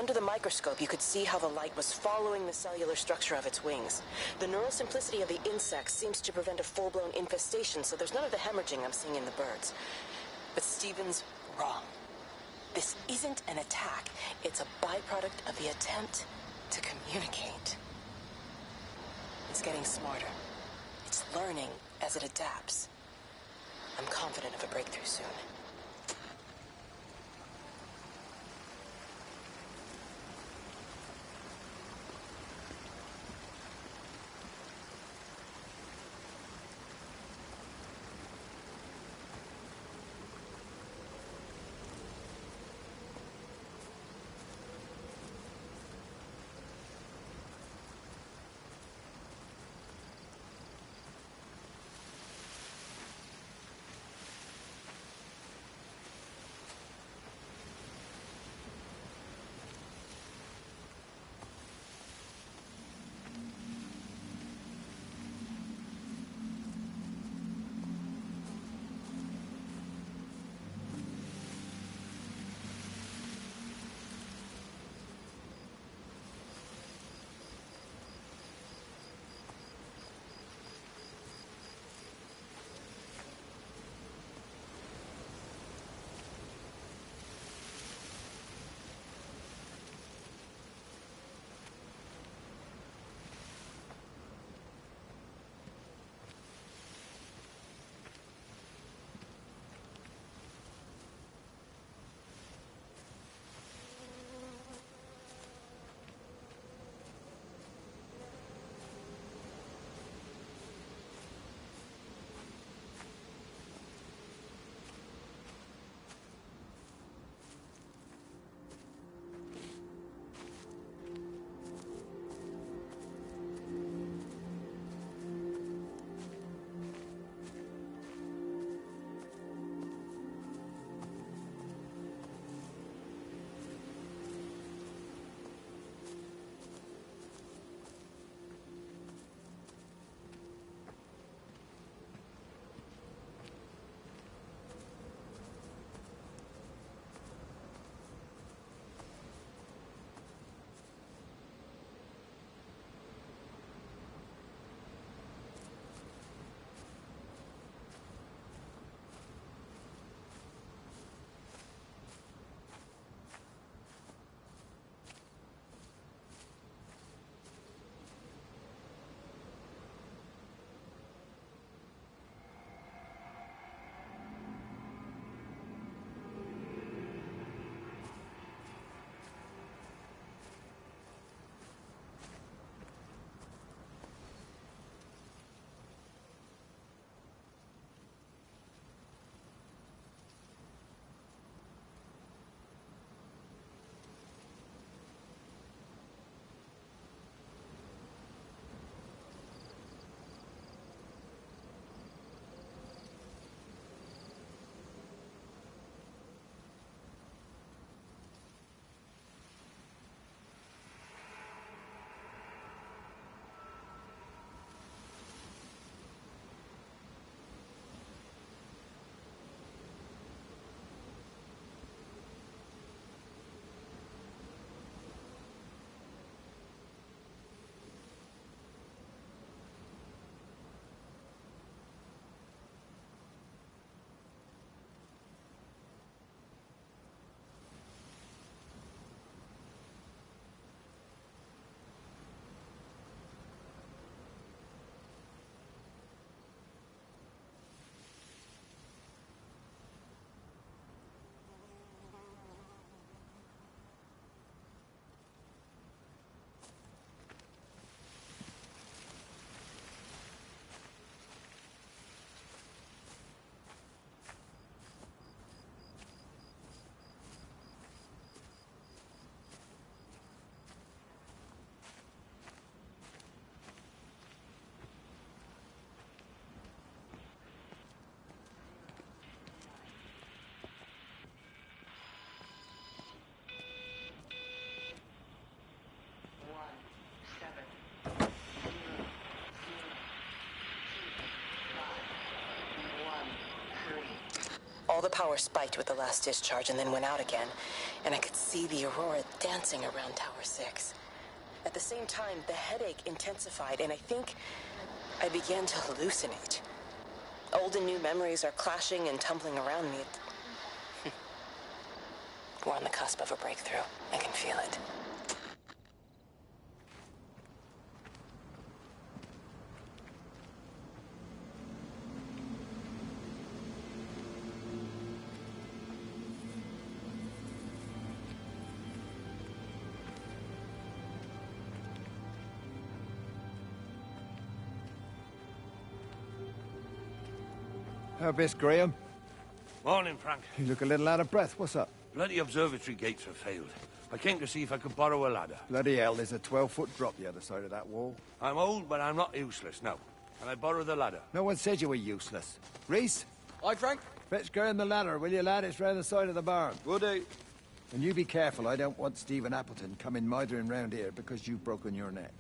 Under the microscope, you could see how the light was following the cellular structure of its wings. The neural simplicity of the insects seems to prevent a full-blown infestation, so there's none of the hemorrhaging I'm seeing in the birds. But Stephen's wrong. This isn't an attack. It's a byproduct of the attempt to communicate. It's getting smarter. It's learning as it adapts. I'm confident of a breakthrough soon. power spiked with the last discharge and then went out again, and I could see the aurora dancing around Tower 6. At the same time, the headache intensified, and I think I began to hallucinate. Old and new memories are clashing and tumbling around me. We're on the cusp of a breakthrough. I can feel it. Miss Graham. Morning, Frank. You look a little out of breath. What's up? Bloody observatory gates have failed. I came to see if I could borrow a ladder. Bloody hell, there's a 12-foot drop the other side of that wall. I'm old, but I'm not useless, no. Can I borrow the ladder? No one said you were useless. Reese? Aye, Frank? Fetch Graham the ladder, will you, lad? It's round the side of the barn. Will do. And you be careful. I don't want Stephen Appleton coming mithering round here because you've broken your neck.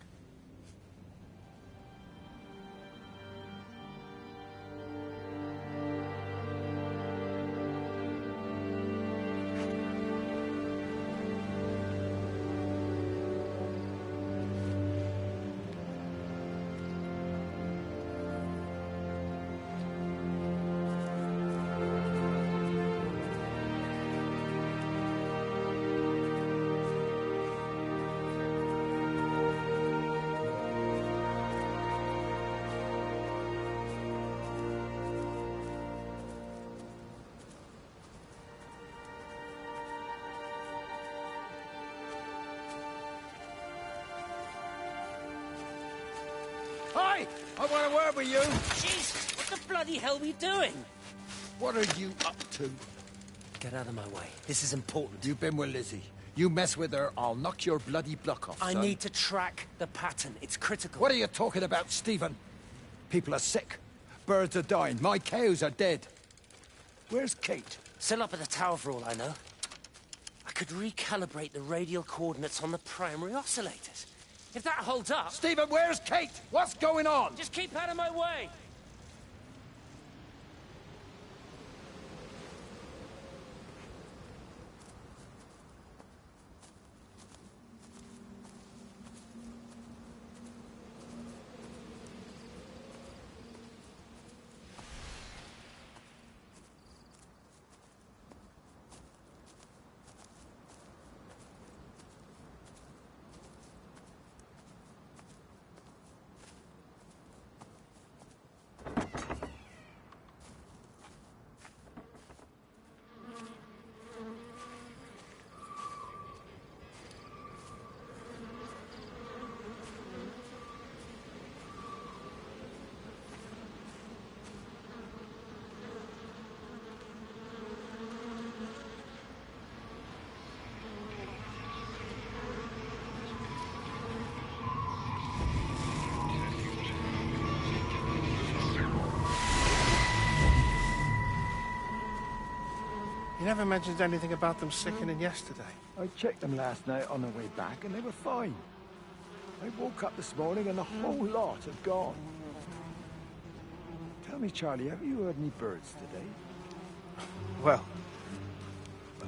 Hi! I want a word with you! Jesus, what the bloody hell are we doing? What are you up to? Get out of my way. This is important. You've been with Lizzie. You mess with her, I'll knock your bloody block off, I son. need to track the pattern. It's critical. What are you talking about, Stephen? People are sick. Birds are dying. My cows are dead. Where's Kate? Still up at the tower for all I know. I could recalibrate the radial coordinates on the primary oscillators. If that holds up... Stephen, where's Kate? What's going on? Just keep out of my way! You never mentioned anything about them sickening yesterday. I checked them last night on the way back, and they were fine. I woke up this morning, and the whole lot had gone. Tell me, Charlie, have you heard any birds today? Well,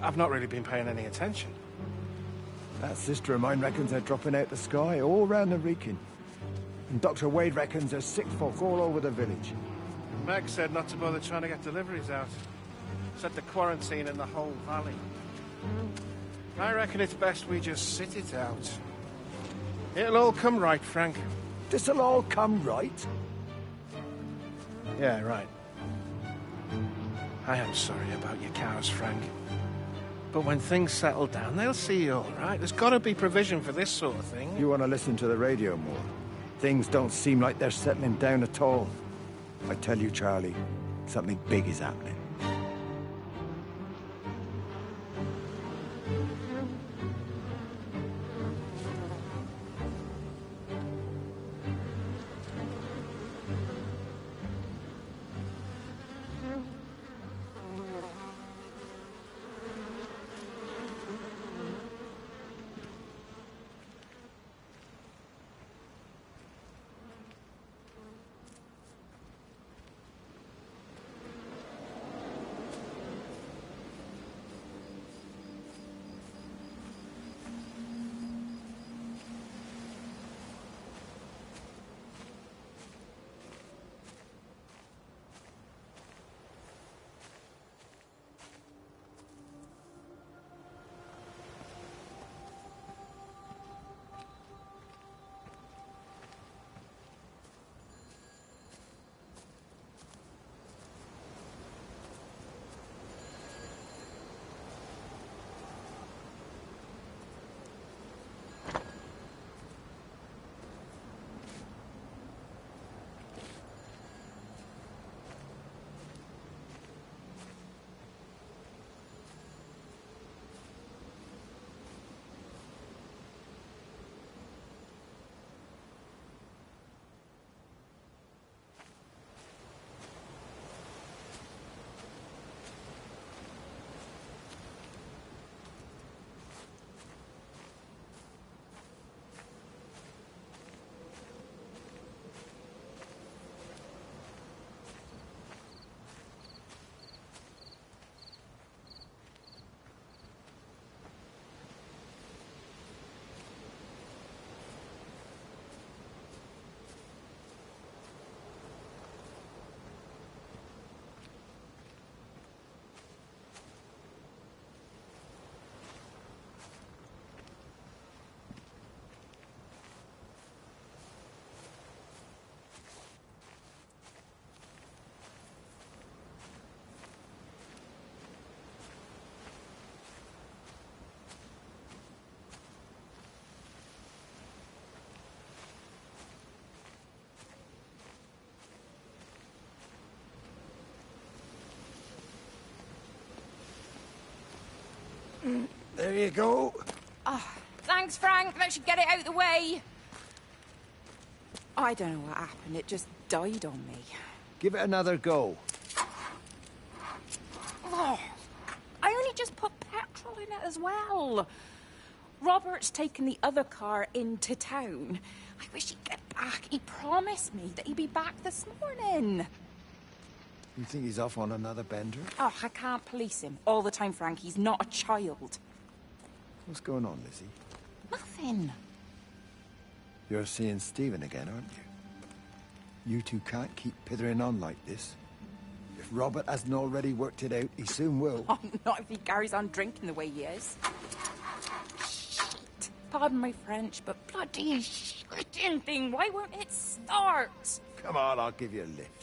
I've not really been paying any attention. That sister of mine reckons they're dropping out the sky all round the Wrekin. And Dr. Wade reckons there's sick folk all over the village. Meg said not to bother trying to get deliveries out. Said the quarantine in the whole valley. I reckon it's best we just sit it out. It'll all come right, Frank. This'll all come right? Yeah, right. I am sorry about your cows, Frank. But when things settle down, they'll see you all right. There's got to be provision for this sort of thing. You want to listen to the radio more? Things don't seem like they're settling down at all. I tell you, Charlie, something big is happening. There you go. Oh, thanks, Frank. That should get it out of the way. I don't know what happened. It just died on me. Give it another go. Oh, I only just put petrol in it as well. Robert's taken the other car into town. I wish he'd get back. He promised me that he'd be back this morning. You think he's off on another bender? Oh, I can't police him all the time, Frank. He's not a child. What's going on, Lizzie? Nothing. You're seeing Stephen again, aren't you? You two can't keep pithering on like this. If Robert hasn't already worked it out, he soon will. Oh, not if he carries on drinking the way he is. Shit. Pardon my French, but bloody shitting thing, why won't it start? Come on, I'll give you a lift.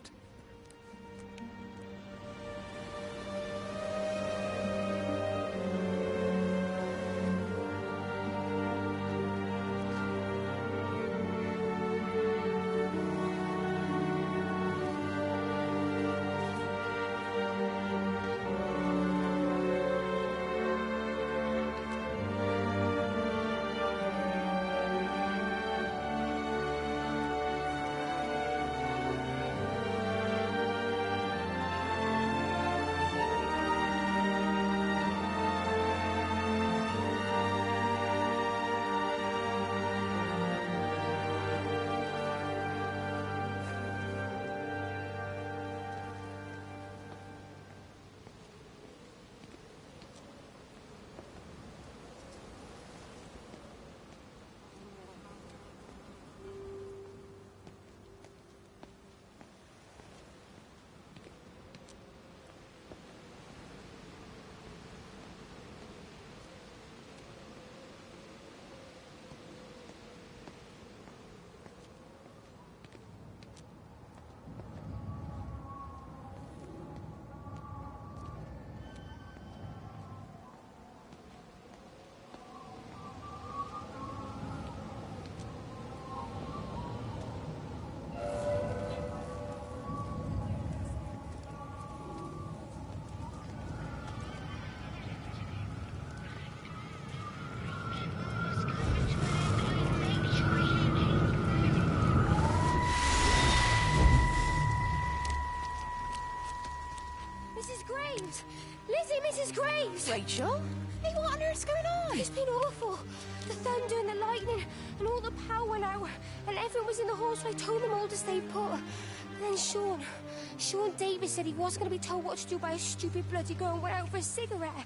Mrs. Graves! Rachel? Hey, what on earth's going on? It's been awful. The thunder and the lightning and all the power went out and everyone was in the hall, so I told them all to stay put. And then Sean Davis said he wasn't going to be told what to do by a stupid bloody girl and went out for a cigarette.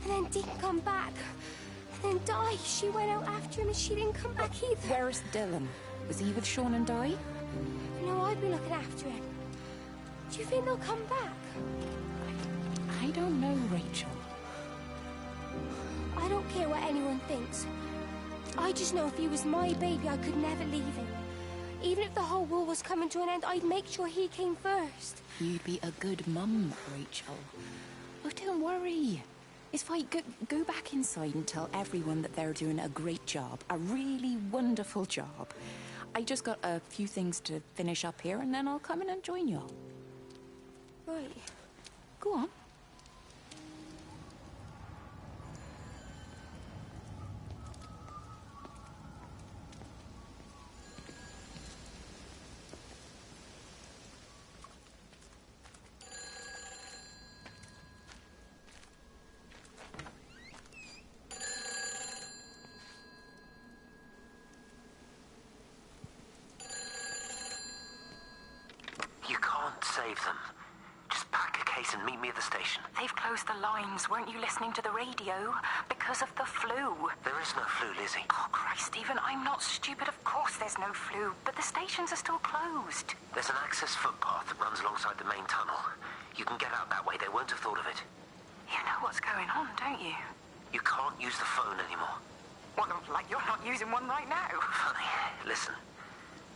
And then didn't come back. And then Di, she went out after him and she didn't come back either. Where's Dylan? Was he with Sean and Di? No, I've been looking after him. Do you think they'll come back? I don't know, Rachel. I don't care what anyone thinks. I just know if he was my baby, I could never leave him. Even if the whole world was coming to an end, I'd make sure he came first. You'd be a good mum, Rachel. Oh, don't worry. It's fine. Go back inside and tell everyone that they're doing a great job. A really wonderful job. I just got a few things to finish up here, and then I'll come in and join you all. Right. Go on. Save them. Just pack a case and meet me at the station. They've closed the lines. Weren't you listening to the radio? Because of the flu. There is no flu, Lizzie. Oh, Christ, Stephen, I'm not stupid. Of course there's no flu. But the stations are still closed. There's an access footpath that runs alongside the main tunnel. You can get out that way. They won't have thought of it. You know what's going on, don't you? You can't use the phone anymore. What, like you're not using one right now? Funny. Listen.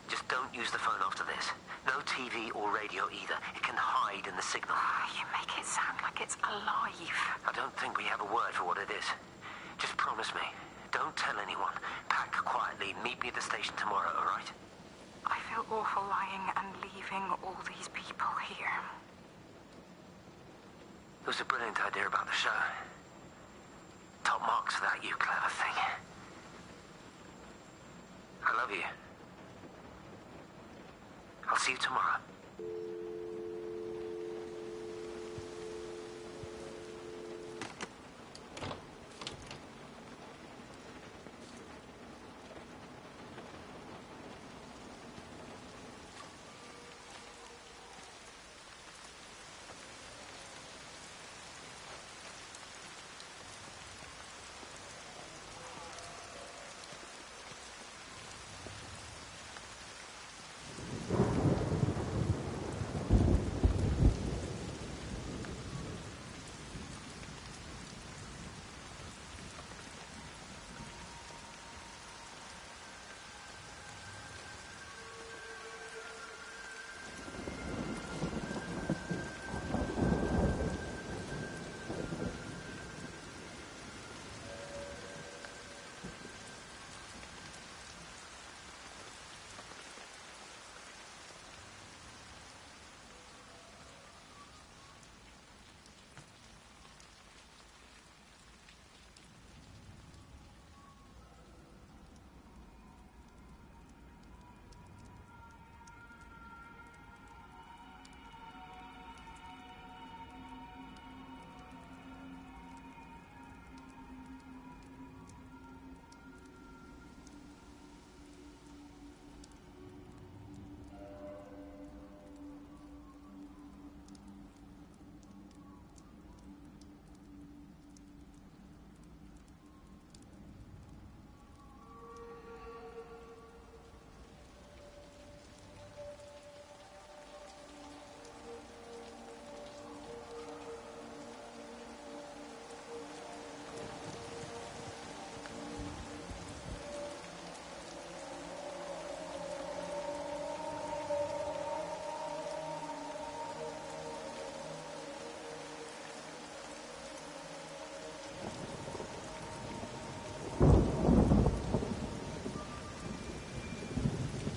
Just don't use the phone after this. No TV or radio either. It can hide in the signal. You make it sound like it's alive. I don't think we have a word for what it is. Just promise me. Don't tell anyone. Pack quietly. Meet me at the station tomorrow, all right? I feel awful lying and leaving all these people here. It was a brilliant idea about the show. Top marks for that, you clever thing. I love you. I'll see you tomorrow.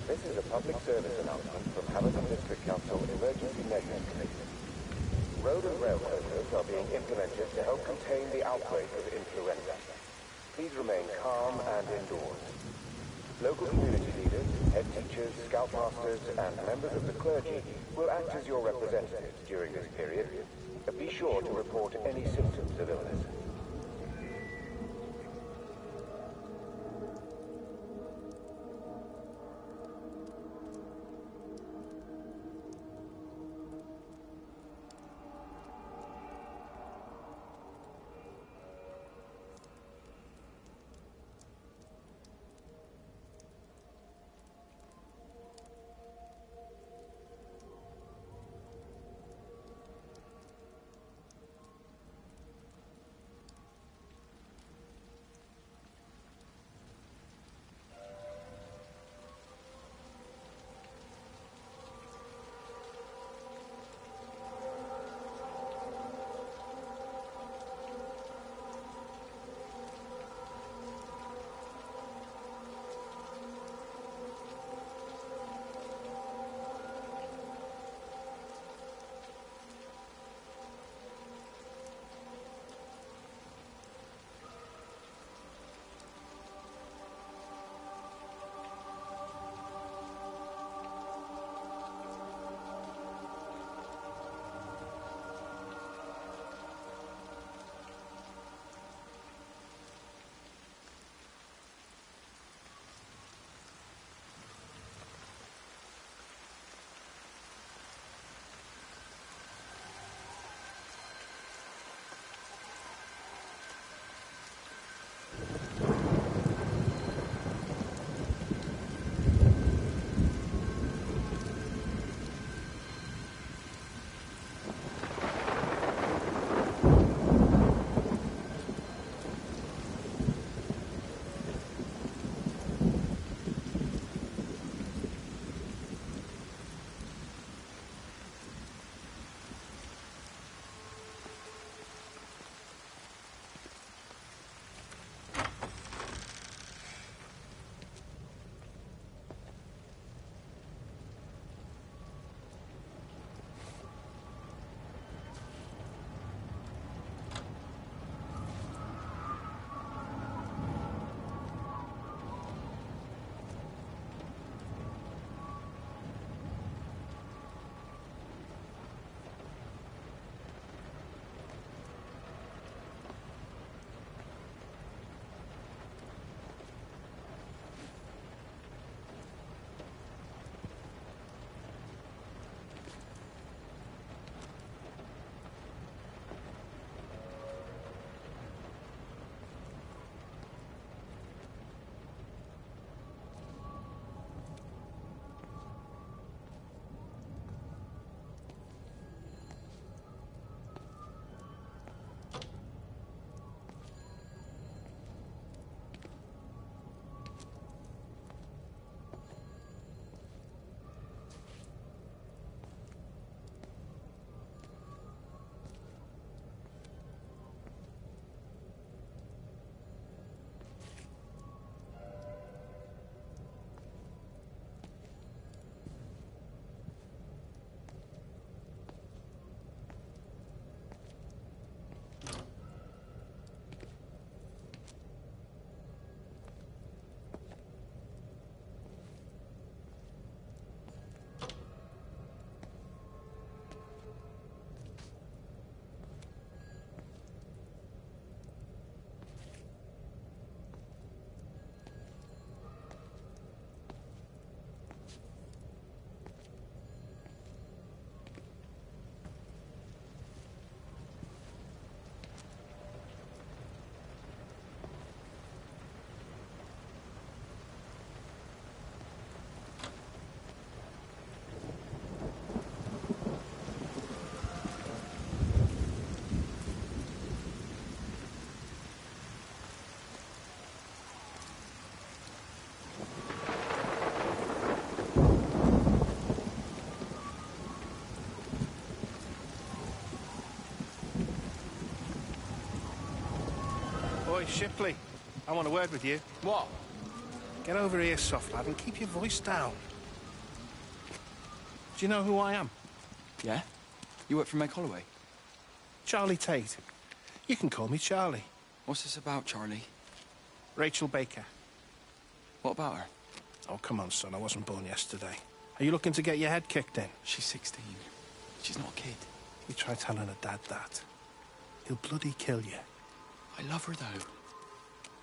This is a public service announcement from Hamilton District Council Emergency Measures Committee. Road and rail closures are being implemented to help contain the outbreak of influenza. Please remain calm and indoors. Local community leaders, head teachers, scoutmasters, and members of the clergy will act as your representatives during this period. Be sure to report any symptoms of illness. Oi, Shipley. I want a word with you. What? Get over here, soft lad, and keep your voice down. Do you know who I am? Yeah? You work for Meg Holloway? Charlie Tate. You can call me Charlie. What's this about, Charlie? Rachel Baker. What about her? Oh, come on, son. I wasn't born yesterday. Are you looking to get your head kicked in? She's 16. She's not a kid. You try telling her dad that. He'll bloody kill you. I love her, though.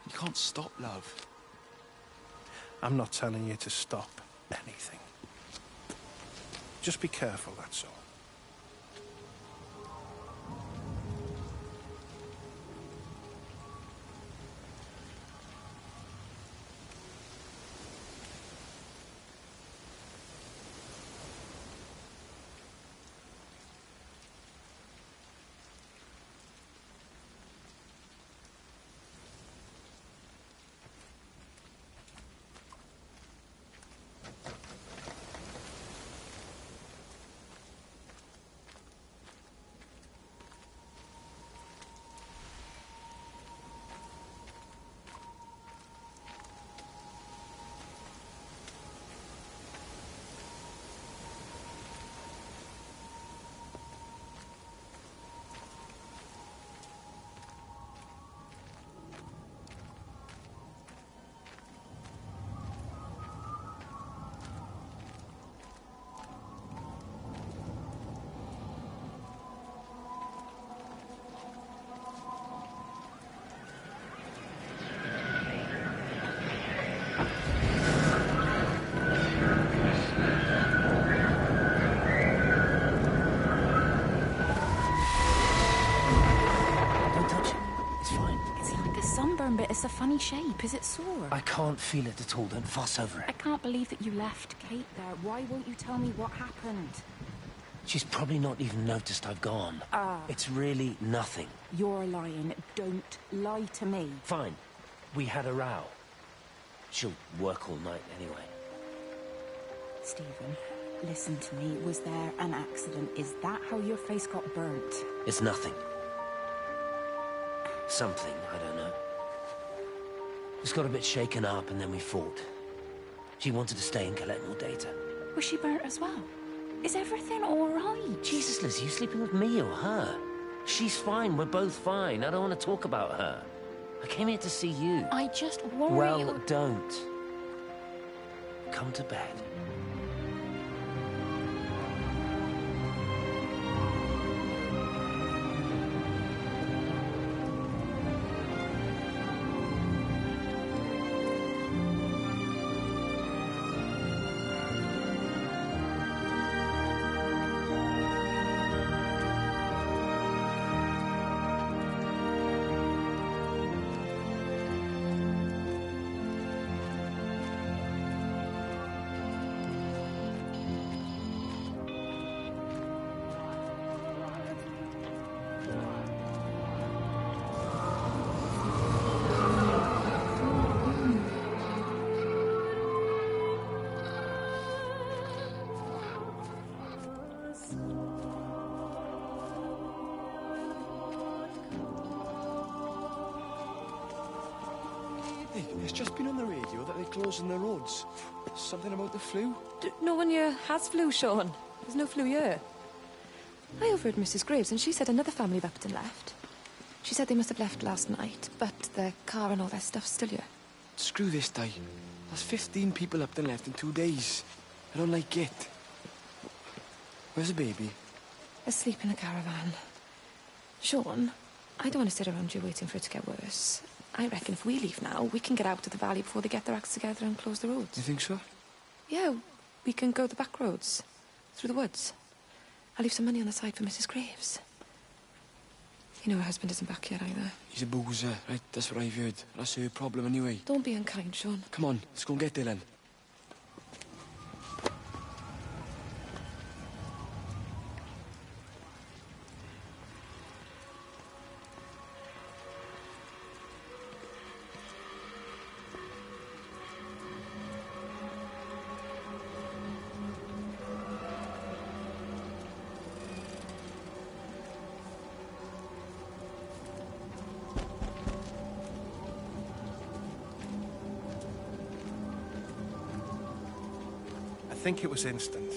You can't stop love. I'm not telling you to stop anything. Just be careful, that's all. But it's a funny shape. Is it sore? I can't feel it at all. Don't fuss over it. I can't believe that you left Kate there. Why won't you tell me what happened? She's probably not even noticed I've gone. It's really nothing. You're lying. Don't lie to me. Fine. We had a row. She'll work all night anyway. Stephen, listen to me. Was there an accident? Is that how your face got burnt? It's nothing. Something, I don't know. Just got a bit shaken up and then we fought. She wanted to stay and collect more data. Was she burnt as well? Is everything all right? Jesus, Liz, are you sleeping with me or her? She's fine, we're both fine. I don't want to talk about her. I came here to see you. I just worry... Well, don't. Come to bed. It's just been on the radio that they're closing the roads. Something about the flu? No one here has flu, Sean. There's no flu here. I overheard Mrs. Graves, and she said another family of Upton left. She said they must have left last night, but their car and all their stuff's still here. Screw this, Di. There's 15 people Upton left in 2 days. I don't like it. Where's the baby? Asleep in a caravan. Sean, I don't want to sit around here waiting for it to get worse. I reckon if we leave now, we can get out to the valley before they get their acts together and close the roads. You think so? Yeah, we can go the back roads, through the woods. I'll leave some money on the side for Mrs. Graves. You know her husband isn't back yet either. He's a boozer, right? That's what I've heard. That's her problem anyway. Don't be unkind, Sean. Come on, let's go and get Dylan. think it was instant.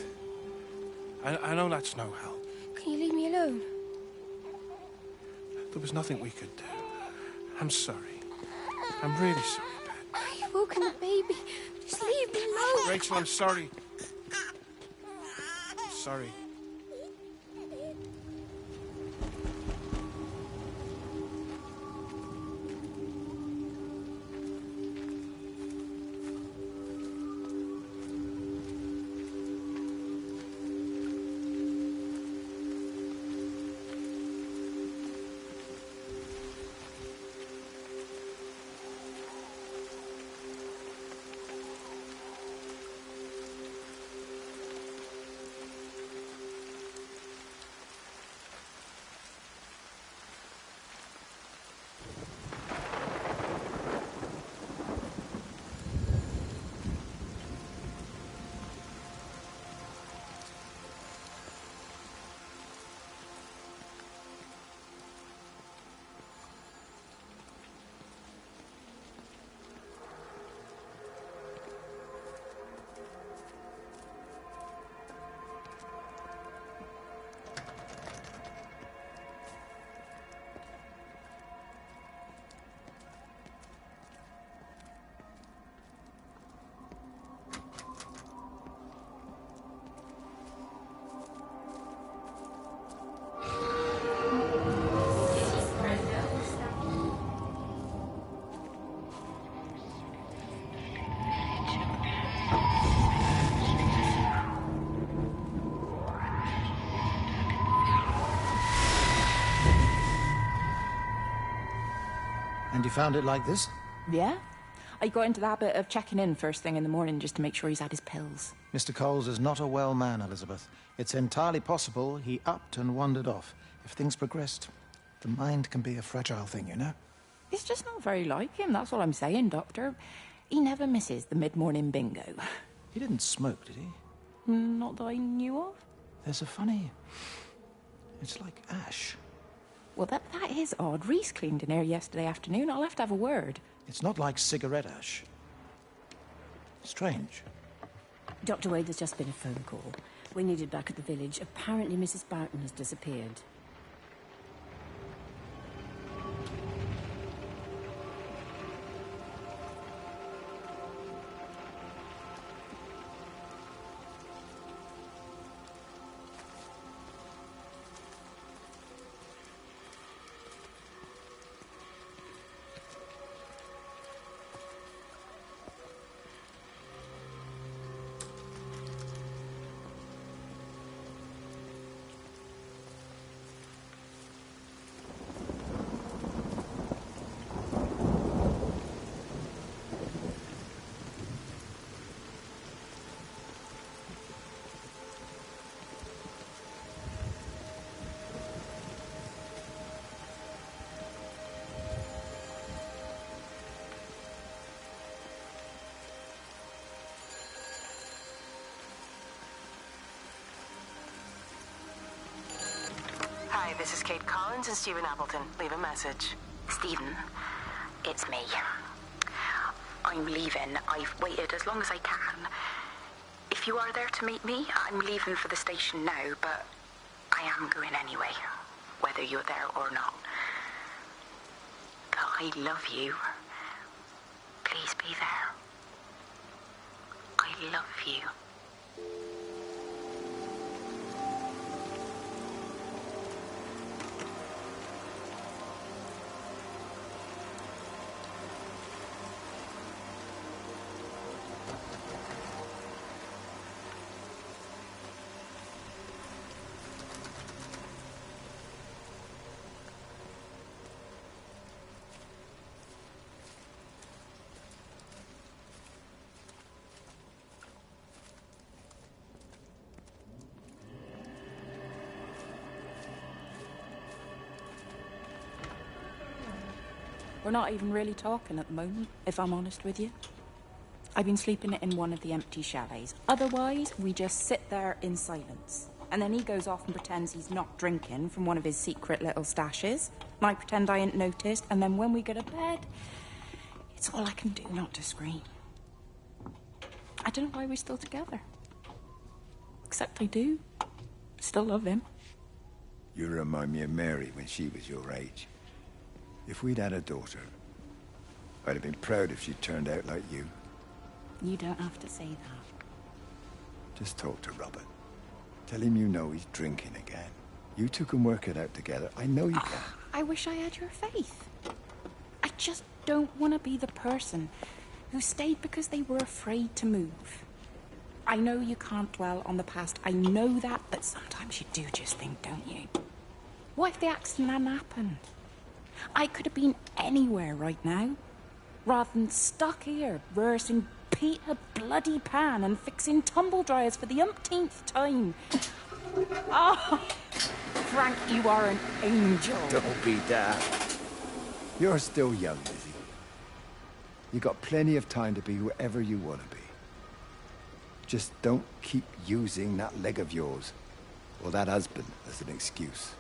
I know that's no help. Can you leave me alone? There was nothing we could do. I'm sorry. I'm really sorry, Pet. You've woken the baby. Just leave me alone. Rachel, I'm sorry. I'm sorry. And you found it like this? Yeah. I got into the habit of checking in first thing in the morning just to make sure he's had his pills. Mr. Coles is not a well man, Elizabeth. It's entirely possible he upped and wandered off. If things progressed, the mind can be a fragile thing, you know? It's just not very like him, that's all I'm saying, Doctor. He never misses the mid-morning bingo. He didn't smoke, did he? Not that I knew of. There's a funny... It's like ash. Well, that is odd. Reese cleaned in here yesterday afternoon. I'll have to have a word. It's not like cigarette ash. Strange. Dr. Wade, there's just been a phone call. We needed back at the village. Apparently Mrs. Boughton has disappeared. Hi, this is Kate Collins and Stephen Appleton. Leave a message. Stephen, it's me. I'm leaving. I've waited as long as I can. If you are there to meet me, I'm leaving for the station now, but I am going anyway, whether you're there or not. But I love you. Please be there. I love you. We're not even really talking at the moment, if I'm honest with you. I've been sleeping in one of the empty chalets. Otherwise, we just sit there in silence. And then he goes off and pretends he's not drinking from one of his secret little stashes. And I pretend I ain't noticed. And then when we go to bed, it's all I can do not to scream. I don't know why we're still together. except I do. Still love him. You remind me of Mary when she was your age. If we'd had a daughter, I'd have been proud if she turned out like you. You don't have to say that. Just talk to Robert. Tell him you know he's drinking again. You two can work it out together. I know you can. I wish I had your faith. I just don't want to be the person who stayed because they were afraid to move. I know you can't dwell on the past. I know that, but sometimes you do just think, don't you? What if the accident hadn't happened? I could have been anywhere right now, rather than stuck here rehearsing Peter bloody Pan and fixing tumble dryers for the umpteenth time. Oh, Frank, you are an angel. Don't be daft. You're still young, Lizzie. You got plenty of time to be whoever you want to be. Just don't keep using that leg of yours, or that husband, as an excuse.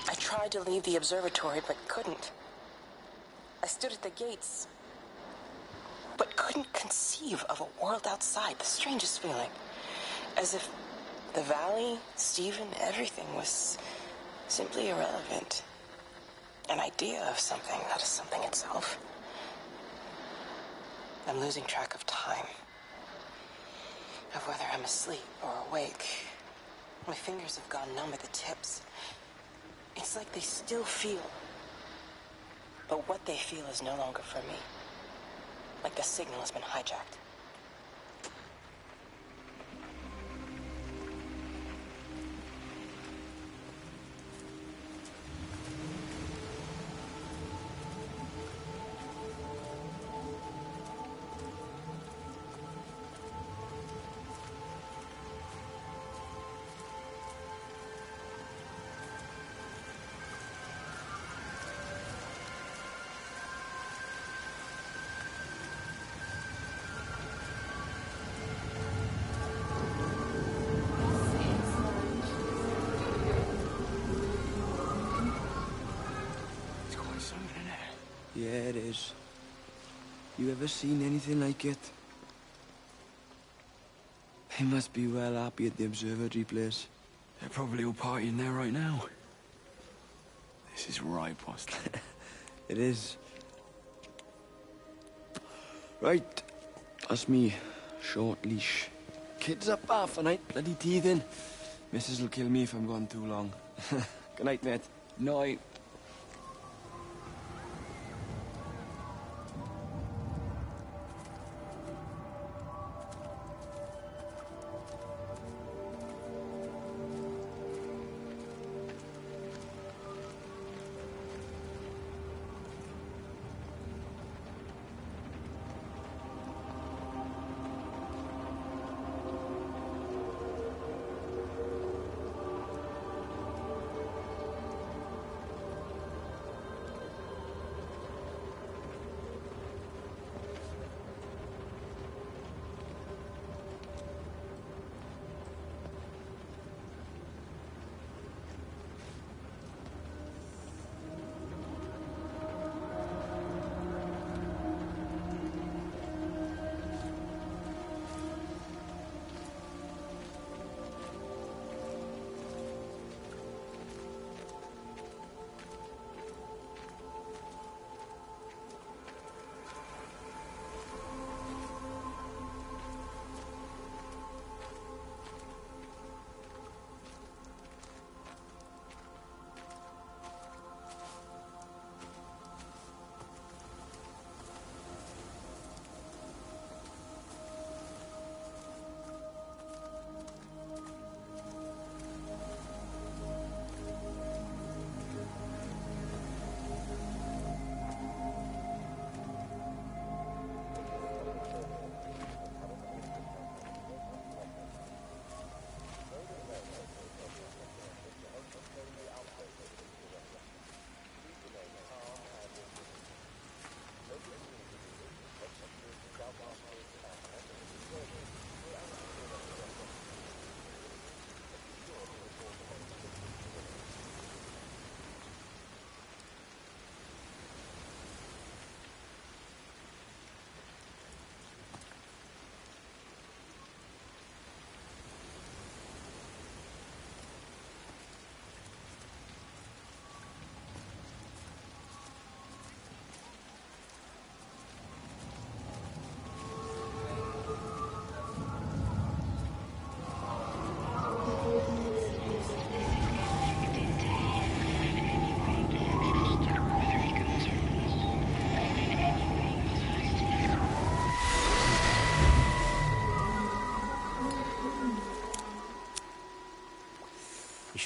I tried to leave the observatory, but couldn't. I stood at the gates, but couldn't conceive of a world outside. The strangest feeling. As if the valley, Stephen, everything was simply irrelevant. An idea of something, not as something itself. I'm losing track of time. Of whether I'm asleep or awake. My fingers have gone numb at the tips. It's like they still feel. But what they feel is no longer for me. Like the signal has been hijacked. Yeah, it is. You ever seen anything like it? They must be well happy at the observatory place. They're probably all partying there right now. This is right, boss. It is. Right. That's me. Short leash. Kids up half a night, bloody teething. Missus will kill me if I'm gone too long. Good night, mate. Night.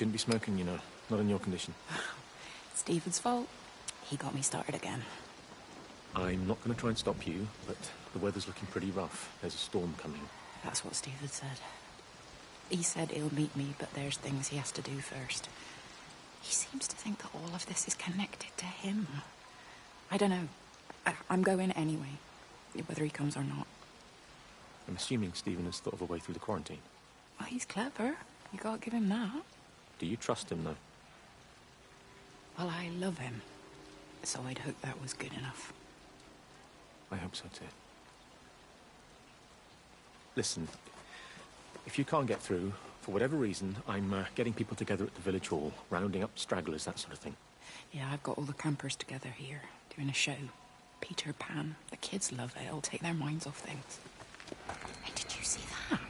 shouldn't be smoking, you know. Not in your condition. Stephen's fault. He got me started again. I'm not going to try and stop you, but the weather's looking pretty rough. There's a storm coming. That's what Stephen said. He said he'll meet me, but there's things he has to do first. He seems to think that all of this is connected to him. I don't know. I'm going anyway, whether he comes or not. I'm assuming Stephen has thought of a way through the quarantine. Well, he's clever. You can't give him that. Do you trust him, though? Well, I love him. So I'd hope that was good enough. I hope so, too. Listen, if you can't get through, for whatever reason, I'm getting people together at the village hall, rounding up stragglers, that sort of thing. Yeah, I've got all the campers together here, doing a show. Peter Pan. The kids love it. It'll take their minds off things. Hey, did you see that?